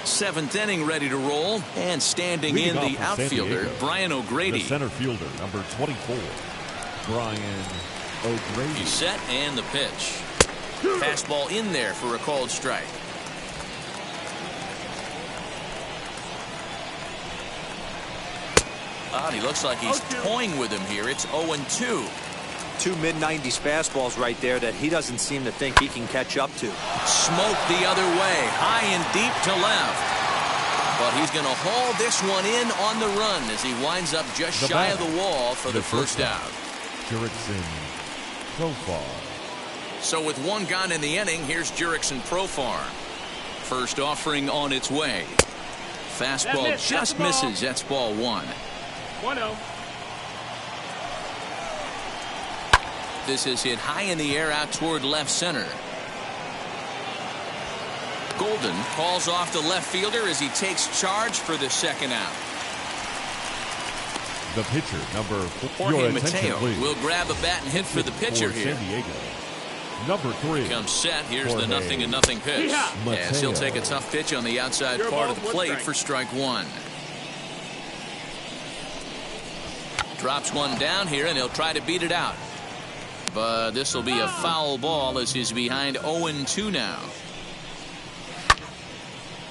7th inning, ready to roll. And standing in the outfielder, Brian O'Grady. The center fielder, number 24, Brian O'Grady. He's set, and the pitch. Fastball in there for a called strike. He looks like he's toying with him here. It's 0-2. 2 mid-90s fastballs right there that he doesn't seem to think he can catch up to. Smoke the other way, high and deep to left. But he's going to haul this one in on the run as he winds up just shy of the wall for the first out. Jurickson Profar. So with 1 gone in the inning, here's Jurickson Profar. First offering on its way. Fastball just misses. That's ball 1. 1-0. This is hit high in the air out toward left center. Golden calls off the left fielder as he takes charge for the 2nd out. The pitcher, number 4, Jorge Mateo will grab a bat and hit for the pitcher here. San Diego. Number 3. Comes set. Here's the 0-0 pitch. Yes, he'll take a tough pitch on the outside part of the plate for strike 1. Drops one down here, and he'll try to beat it out. But this will be a foul ball as he's behind 0-2 now.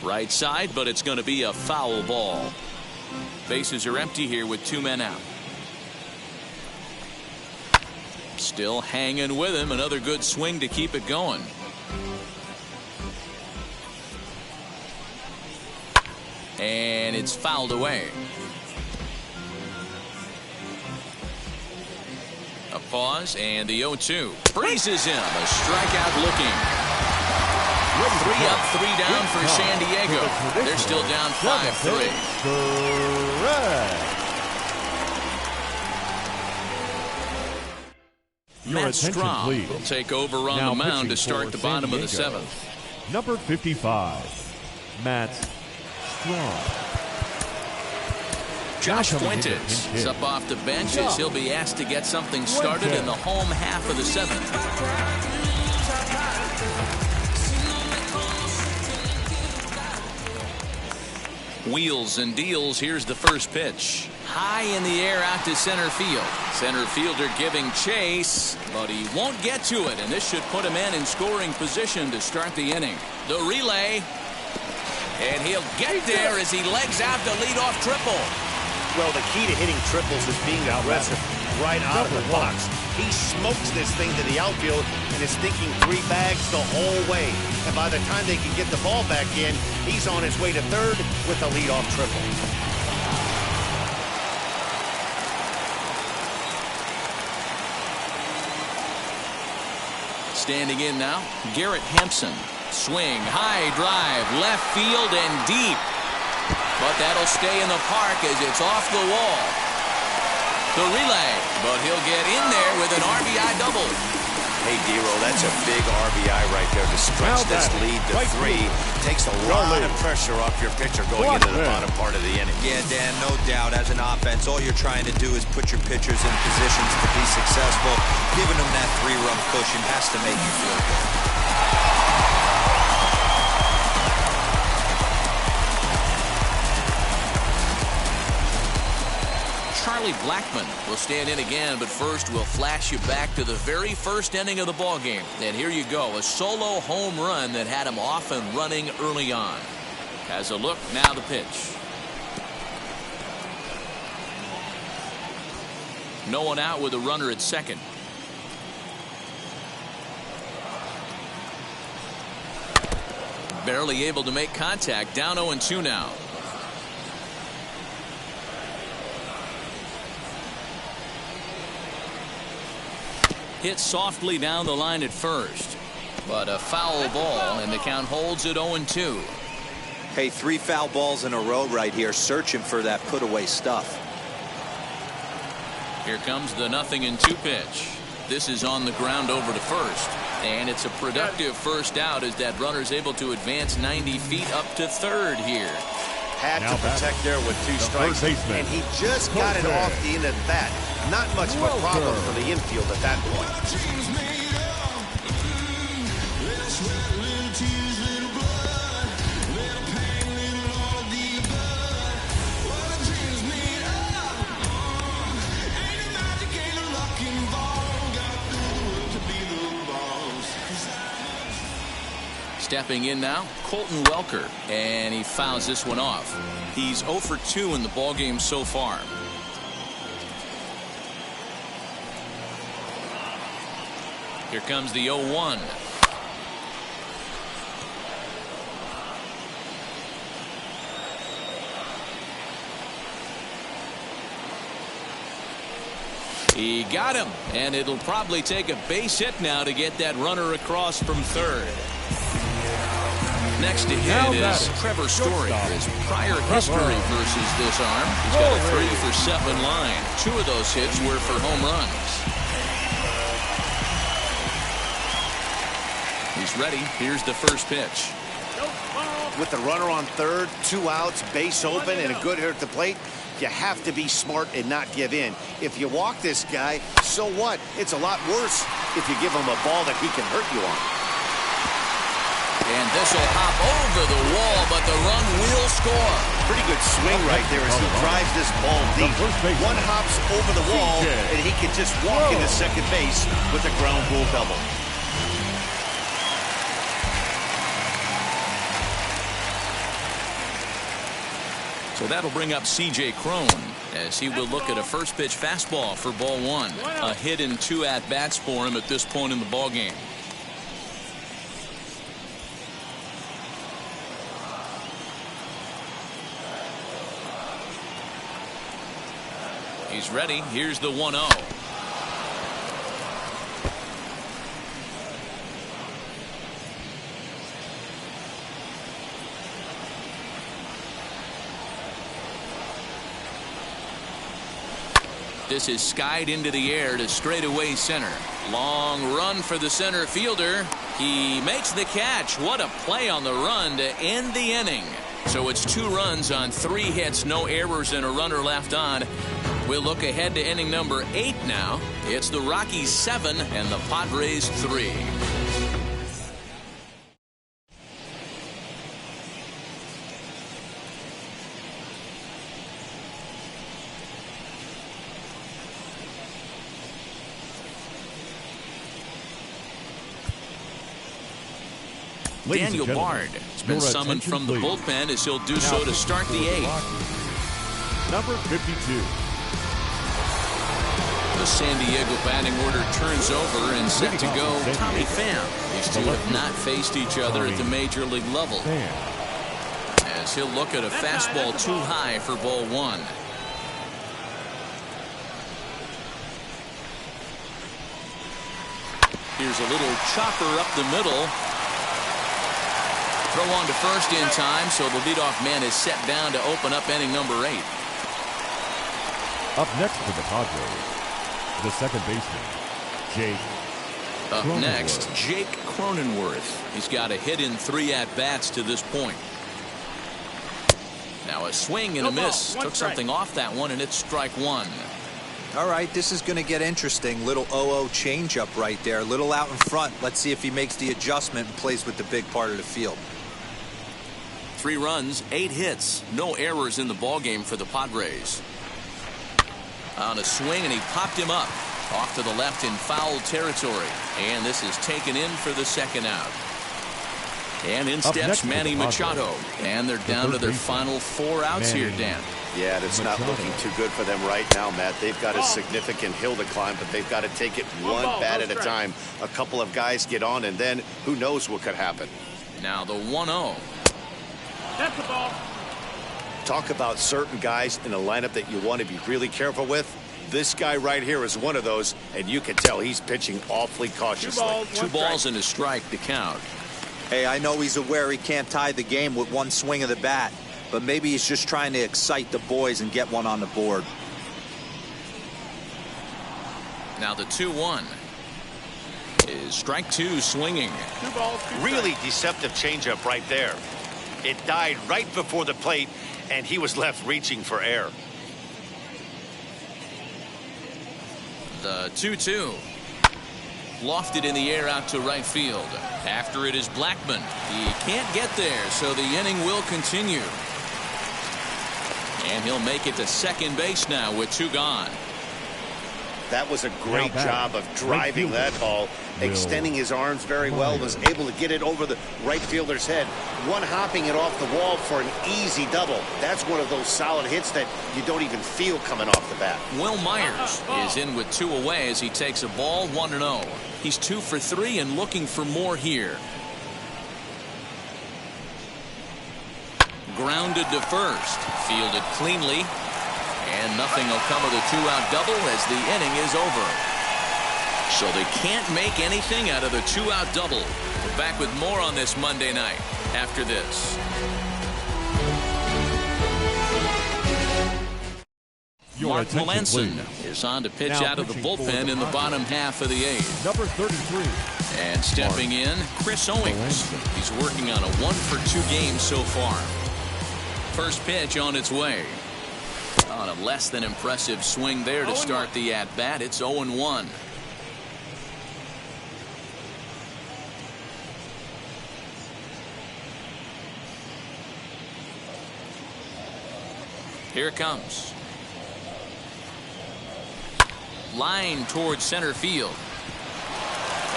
Right side, but it's going to be a foul ball. Bases are empty here with 2 men out. Still hanging with him. Another good swing to keep it going. And it's fouled away. A pause, and the 0-2 freezes him. A strikeout looking. 3 up, 3 down for San Diego. They're still down 5-3. Matt Strahm will take over on the mound to start the bottom of the 7th. Number 55, Matt Strahm. Josh Fuentes is up off the bench as he'll be asked to get something started in the home half of the 7th. Wheels and deals. Here's the first pitch. High in the air out to center field. Center fielder giving chase, but he won't get to it, and this should put him in scoring position to start the inning. The relay, and he'll get there as he legs out the leadoff triple. Well, the key to hitting triples is being aggressive right out of the box. He smokes this thing to the outfield and is thinking 3 bags the whole way. And by the time they can get the ball back in, he's on his way to 3rd with a leadoff triple. Standing in now, Garrett Hampson. Swing, high drive, left field and deep. But that'll stay in the park as it's off the wall. The relay, but he'll get in there with an RBI double. Hey, Dero, that's a big RBI right there to stretch this lead to 3. Takes a lot of pressure off your pitcher going into the bottom part of the inning. Yeah, Dan, no doubt. As an offense, all you're trying to do is put your pitchers in positions to be successful. Giving them that 3-run cushion has to make you feel good. Charlie Blackmon will stand in again, but first we'll flash you back to the very first inning of the ball game. And here you go, a solo home run that had him off and running early on. Has a look, now the pitch. No one out with a runner at second. Barely able to make contact. Down 0-2 now. Hit softly down the line at first, but a foul ball, and the count holds at 0-2. Hey, 3 foul balls in a row right here, searching for that put-away stuff. Here comes the 0-2 pitch. This is on the ground over to first, and it's a productive first out as that runner's able to advance 90 feet up to third here. Had to protect there with 2 strikes, and he just got it off the end of that. Not much of a problem for the infield at that point. Stepping in now, Colton Welker, and he fouls this one off. He's 0 for 2 in the ballgame so far. Here comes the 0-1. He got him, and it'll probably take a base hit now to get that runner across from third. Next to hit is Trevor Story. His prior history versus this arm. He's got a 3 for 7 line. 2 of those hits were for home runs. He's ready. Here's the first pitch. With the runner on third, 2 outs, base open, and a good hitter at the plate, you have to be smart and not give in. If you walk this guy, so what? It's a lot worse if you give him a ball that he can hurt you on. And this will hop over the wall, but the run will score. Pretty good swing right there as he drives this ball deep. One hops over the wall, and he can just walk into second base with a ground ball double. So that'll bring up C.J. Cron as he will look at a first pitch fastball for ball 1. A hit in 2 at-bats for him at this point in the ballgame. He's ready. Here's the 1-0. This is skied into the air to straightaway center. Long run for the center fielder. He makes the catch. What a play on the run to end the inning. So it's 2 runs on 3 hits, no errors, and a runner left on. We'll look ahead to inning number 8 now. It's the Rockies 7 and the Padres 3. Daniel Bard has been summoned from the bullpen as he'll do so to start the 8th. Number 52. The San Diego batting order turns over and set to go Tommy Pham. These two have not faced each other at the major league level. As he'll look at a fastball too high for ball 1. Here's a little chopper up the middle. Throw on to first in time, so the leadoff man is set down to open up inning number 8. Up next for the Padres, the second baseman, Jake Up next, Jake Cronenworth. He's got a hit in 3 at-bats to this point. Now a swing and a miss. Took something off that one, and it's strike 1. All right, this is going to get interesting. Little 0-0 changeup right there. A little out in front. Let's see if he makes the adjustment and plays with the big part of the field. 3 runs, 8 hits, no errors in the ballgame for the Padres. On a swing, and he popped him up off to the left in foul territory, and this is taken in for the second out. And in steps Manny Machado, and they're down to their final 4 outs here, Dan. Yeah, it's not looking too good for them right now, Matt. They've got a significant hill to climb, but they've got to take it one bat at a time. A couple of guys get on, and then who knows what could happen. Now the 1-0. That's the ball. Talk about certain guys in a lineup that you want to be really careful with. This guy right here is one of those, and you can tell he's pitching awfully cautiously. Two balls and a strike to count. Hey, I know he's aware he can't tie the game with one swing of the bat, but maybe he's just trying to excite the boys and get one on the board. Now the 2-1 is strike two, swinging. Two balls, two Really strikes. deceptive changeup right there. It died right before the plate, and he was left reaching for air. The 2-2. Lofted in the air out to right field. After it is Blackman. He can't get there, so the inning will continue. And he'll make it to second base now with two gone. That was a great job of driving that ball, extending his arms very well, was able to get it over the right fielder's head, one hopping it off the wall for an easy double. That's one of those solid hits that you don't even feel coming off the bat. Will Myers is in with two away as he takes a ball, 1-0. He's 2 for 3 and looking for more here. Grounded to first, fielded cleanly. And nothing will come of the two-out double as the inning is over. So they can't make anything out of the two-out double. We're back with more on this Monday night after this. Mark Melanson is on to pitch out of the bullpen in the bottom half of the 8th. Number 33. And stepping in, Chris Owings. He's working on a 1-for-2 game so far. First pitch on its way. On a less than impressive swing there to start the at-bat. It's 0-1. Here it comes. Line towards center field.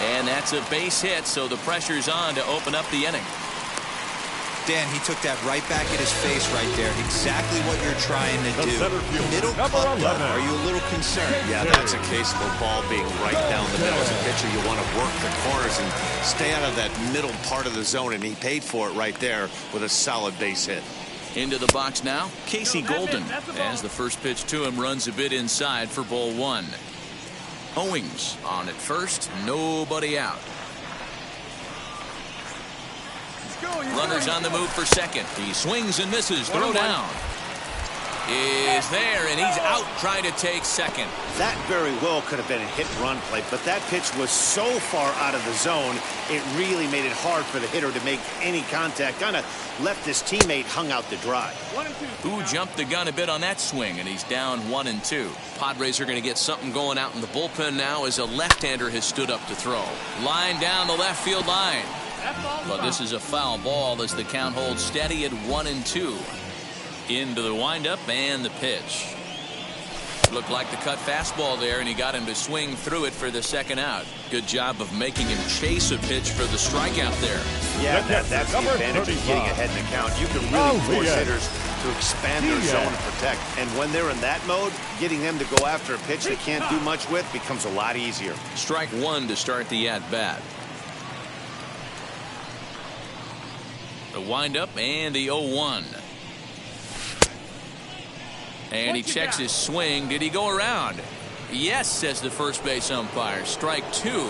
And that's a base hit, so the pressure's on to open up the inning. Dan, he took that right back at his face right there. Exactly what you're trying to do. Middle cut. Are you a little concerned? Yeah, that's a case of a ball being right down the middle. As a pitcher, you want to work the corners and stay out of that middle part of the zone, and he paid for it right there with a solid base hit. Into the box now, Casey Golden, as the first pitch to him runs a bit inside for ball 1. Owings on at first, nobody out. Runners on the move for second. He swings and misses. Throw down. Is there, and he's out trying to take second. That very well could have been a hit-run play, but that pitch was so far out of the zone, it really made it hard for the hitter to make any contact. Kind of left his teammate hung out to dry. Who jumped the gun a bit on that swing, and he's down 1-2. Padres are going to get something going out in the bullpen now as a left-hander has stood up to throw. Line down the left field line. But this is a foul ball as the count holds steady at 1-2. Into the windup and the pitch. Looked like the cut fastball there, and he got him to swing through it for the second out. Good job of making him chase a pitch for the strikeout there. Yeah, that's the advantage of getting ahead in the count. You can really force hitters to expand their zone and protect. And when they're in that mode, getting them to go after a pitch they can't do much with becomes a lot easier. Strike one to start the at-bat. The windup and the 0-1. And he checks his swing. Did he go around? Yes, says the first base umpire. Strike two.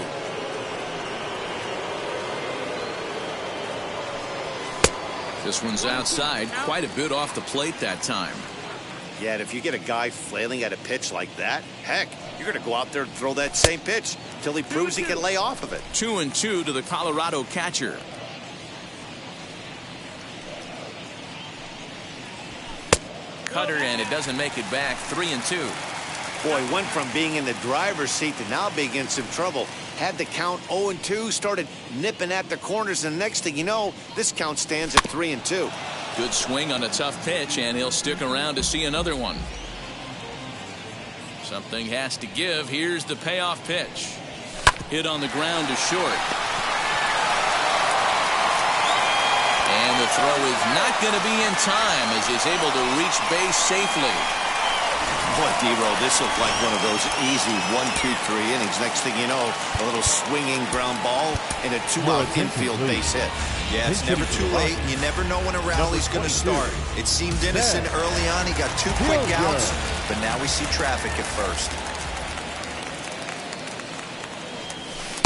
This one's outside, quite a bit off the plate that time. Yeah, and if you get a guy flailing at a pitch like that, heck, you're going to go out there and throw that same pitch until he proves he can lay off of it. 2-2 to the Colorado catcher. Cutter, and it doesn't make it back. 3-2. Boy, went from being in the driver's seat to now being in some trouble. Had the count 0-2, started nipping at the corners, and the next thing you know, this count stands at 3-2. Good swing on a tough pitch, and he'll stick around to see another one. Something has to give. Here's the payoff pitch. Hit on the ground to short. And the throw is not going to be in time as he's able to reach base safely. Boy, D-Row, this looked like one of those easy 1, 2, 3 innings. Next thing you know, a little swinging ground ball and a 2-out infield base hit. Yeah, it's never too late, and you never know when a rally's going to start. It seemed innocent early on. He got 2 quick outs, but now we see traffic at first.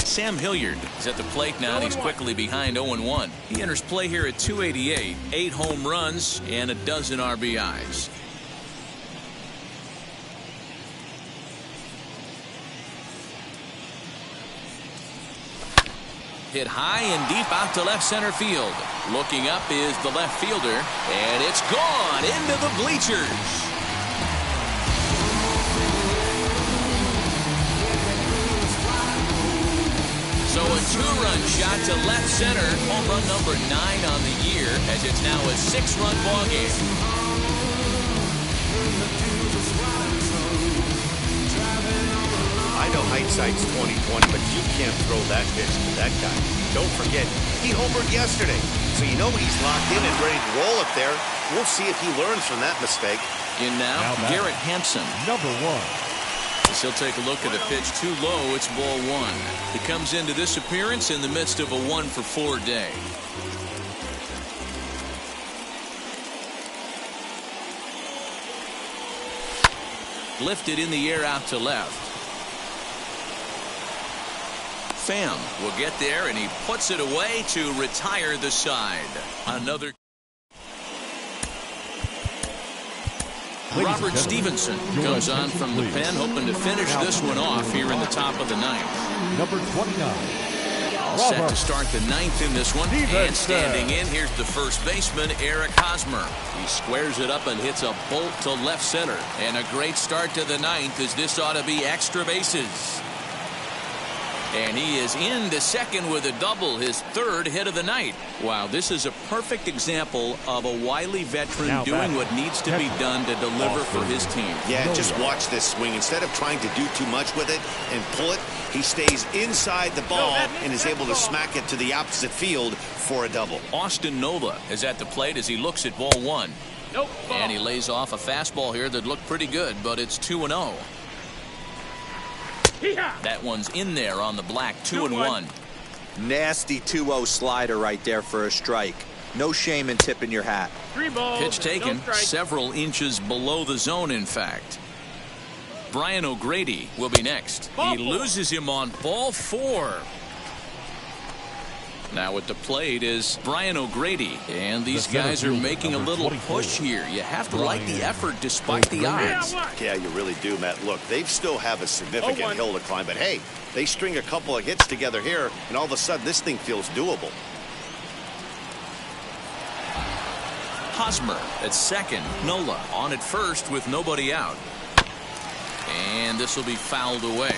Sam Hilliard is at the plate now, and he's quickly behind 0-1. He enters play here at 288, 8 home runs, and a dozen RBIs. Hit high and deep out to left center field. Looking up is the left fielder, and it's gone into the bleachers. So a 2-run shot to left center, home run number 9 on the year, as it's now a 6-run ball game. I know hindsight's 20/20, but you can't throw that pitch to that guy. Don't forget, he homered yesterday, so you know he's locked in and ready to roll up there. We'll see if he learns from that mistake. In now Garrett Hampson. Number 1. As he'll take a look at a pitch too low, it's ball 1. He comes into this appearance in the midst of a 1-for-4 day. Lifted in the air out to left. Pham will get there, and he puts it away to retire the side. Another. Robert Stevenson comes on from the pen, hoping to finish this one off here in the top of the 9th. Number 29. All set to start the 9th in this one. And standing in, here's the first baseman, Eric Hosmer. He squares it up and hits a bolt to left center. And a great start to the 9th, as this ought to be extra bases. And he is into second with a double, his 3rd hit of the night. Wow, this is a perfect example of a wily veteran doing what needs to be done to deliver for his team. Yeah, just watch this swing. Instead of trying to do too much with it and pull it, he stays inside the ball and is able to smack it to the opposite field for a double. Austin Nola is at the plate as he looks at ball 1. And he lays off a fastball here that looked pretty good, but it's 2-0. That one's in there on the black. 2-1. Nasty 2-0 slider right there for a strike. No shame in tipping your hat. 3 balls. Pitch taken several inches below the zone, in fact. Brian O'Grady will be next. He loses him on ball 4. Now at the plate is Brian O'Grady, and these guys are making a little push here. You have to like the effort despite the odds. Yeah, you really do, Matt. Look, they still have a significant hill to climb, but hey, they string a couple of hits together here, and all of a sudden this thing feels doable. Hosmer at second. Nola on at first with nobody out. And this will be fouled away.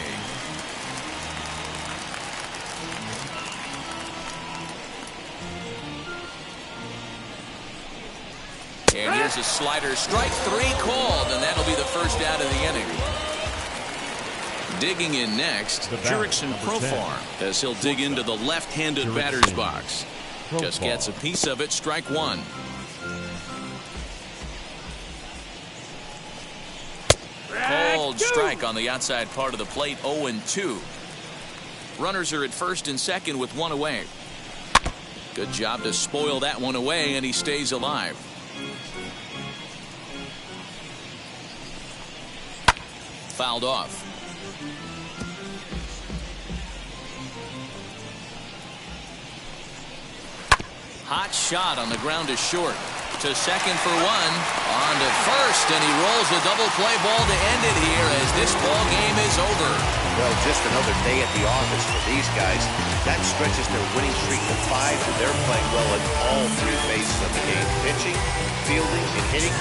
And here's a slider, strike 3 called, and that'll be the first out of the inning. Digging in next, Jurickson Profar, as he'll dig into the left-handed batter's box. Just gets a piece of it, strike 1. Called strike on the outside part of the plate, 0-2. Runners are at first and second with 1 away. Good job to spoil that one away, and he stays alive. Fouled off. Hot shot on the ground is short. To second for 1. On to first, and he rolls a double play ball to end it here as this ball game is over. Well, just another day at the office for these guys. That stretches their winning streak to 5, and they're playing well at all 3 phases of the game. Pitching, fielding, and hitting.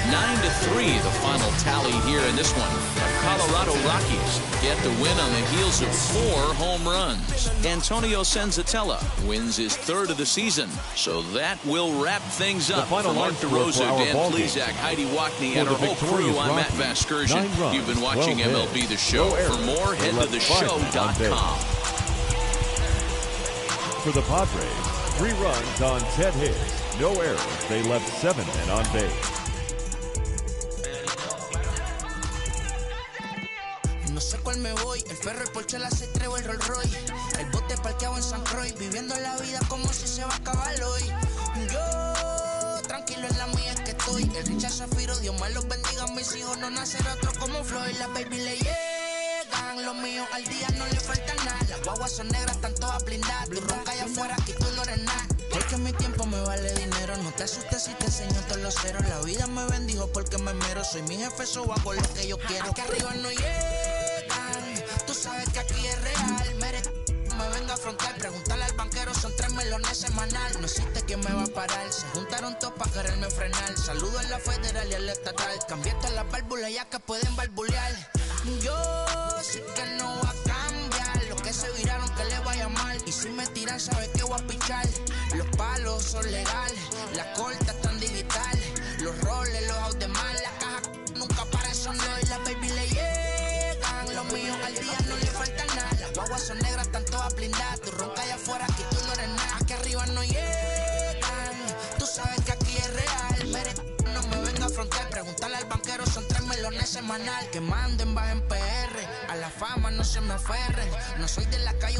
9-3 the final tally here in this one. The Colorado Rockies get the win on the heels of 4 home runs. Antonio Senzatella wins his 3rd of the season. So that will wrap things up. For Mark DeRosa, Dan Plesac, Heidi Wackney, and our whole crew, I'm Matt Vasgersian. You've been watching MLB The Show. For more, head to theshow.com. For the Padres, 3 runs on 10 hits. No errors. They left 7 men on base. no sé cuál me voy. El ferro, el Porsche, la C3 el Rolls Royce. El bote parqueado en San Croix, viviendo la vida como si se va a acabar hoy. Yo, tranquilo en la mía es que estoy. El Richard Zafiro, Dios me los bendiga. Mis hijos no nacerá otro como Floyd. Las baby le llegan, los míos al día no le falta nada. Las guaguas son negras, están todas blindadas. Tu ronca allá afuera, aquí tú no eres nada. Es que mi tiempo me vale dinero. No te asustes si te enseño todos los ceros. La vida me bendijo porque me mero. Soy mi jefe, so hago lo que yo quiero. Aquí arriba no llegan. Tú sabes que aquí es real. Me venga a afrontar, preguntarle al banquero, son 3 melones semanal. No existe quien me va a parar, se juntaron todos para quererme frenar. Saludo en la federal y en la estatal, cambié todas las válvulas ya que pueden barbulear. Yo sé que no va a cambiar, los que se viraron que le vaya mal. Y si me tiran sabe que voy a pichar. Los palos son legales, las cortas están digitales. Los roles, los autos de mal, la caja nunca para eso no. Y la baby le llegan, los míos al día no le falta nada. Las guaguas son negras, están todas blindadas. Tu ronca allá afuera, aquí tú no eres nada. Aquí arriba no llegan, tú sabes que aquí es real. No me venga a afrontar, preguntarle al banquero, son 3 melones semanal. Que manden, bajen PR, a la fama no se me aferren. No soy de la calle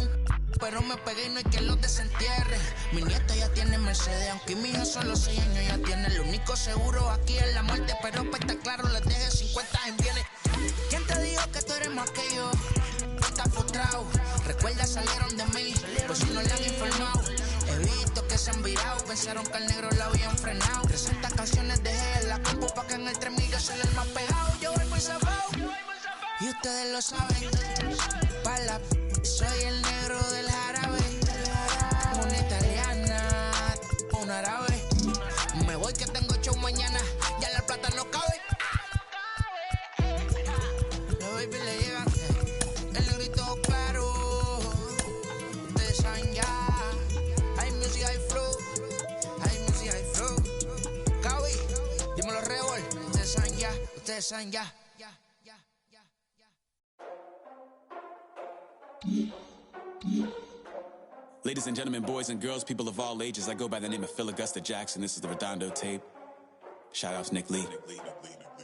pero me pegué y no hay que los desentierre. Mi nieto ya tiene Mercedes, aunque mi hija solo 6 años ya tiene. Lo único seguro aquí es la muerte, pero para estar claro les deje 50 en bienes. ¿Quién te dijo que tú eres más que yo? Tú estás frustrado, recuerda salieron de mí, pues si no le han informado. He visto que se han virado, pensaron que al negro la habían frenado. 300 canciones dejé en la compu pa' que en el 3000 yo soy el más pegado. Yo voy por zafao, y ustedes lo saben. Pa' la soy el negro del jarabe. Una italiana, un árabe. Me voy que tengo show mañana, ya la plata no cabe. Los baby le llegan, el negrito claro. Ustedes saben ya. Hay music, hay flow. Hay music, hay flow. Cabi, dímelo Rebol. Ustedes saben ya, ustedes saben ya. Ladies and gentlemen, boys and girls, people of all ages, I go by the name of Phil Augusta Jackson. This is the Redondo tape. Shout out to Nick Lee.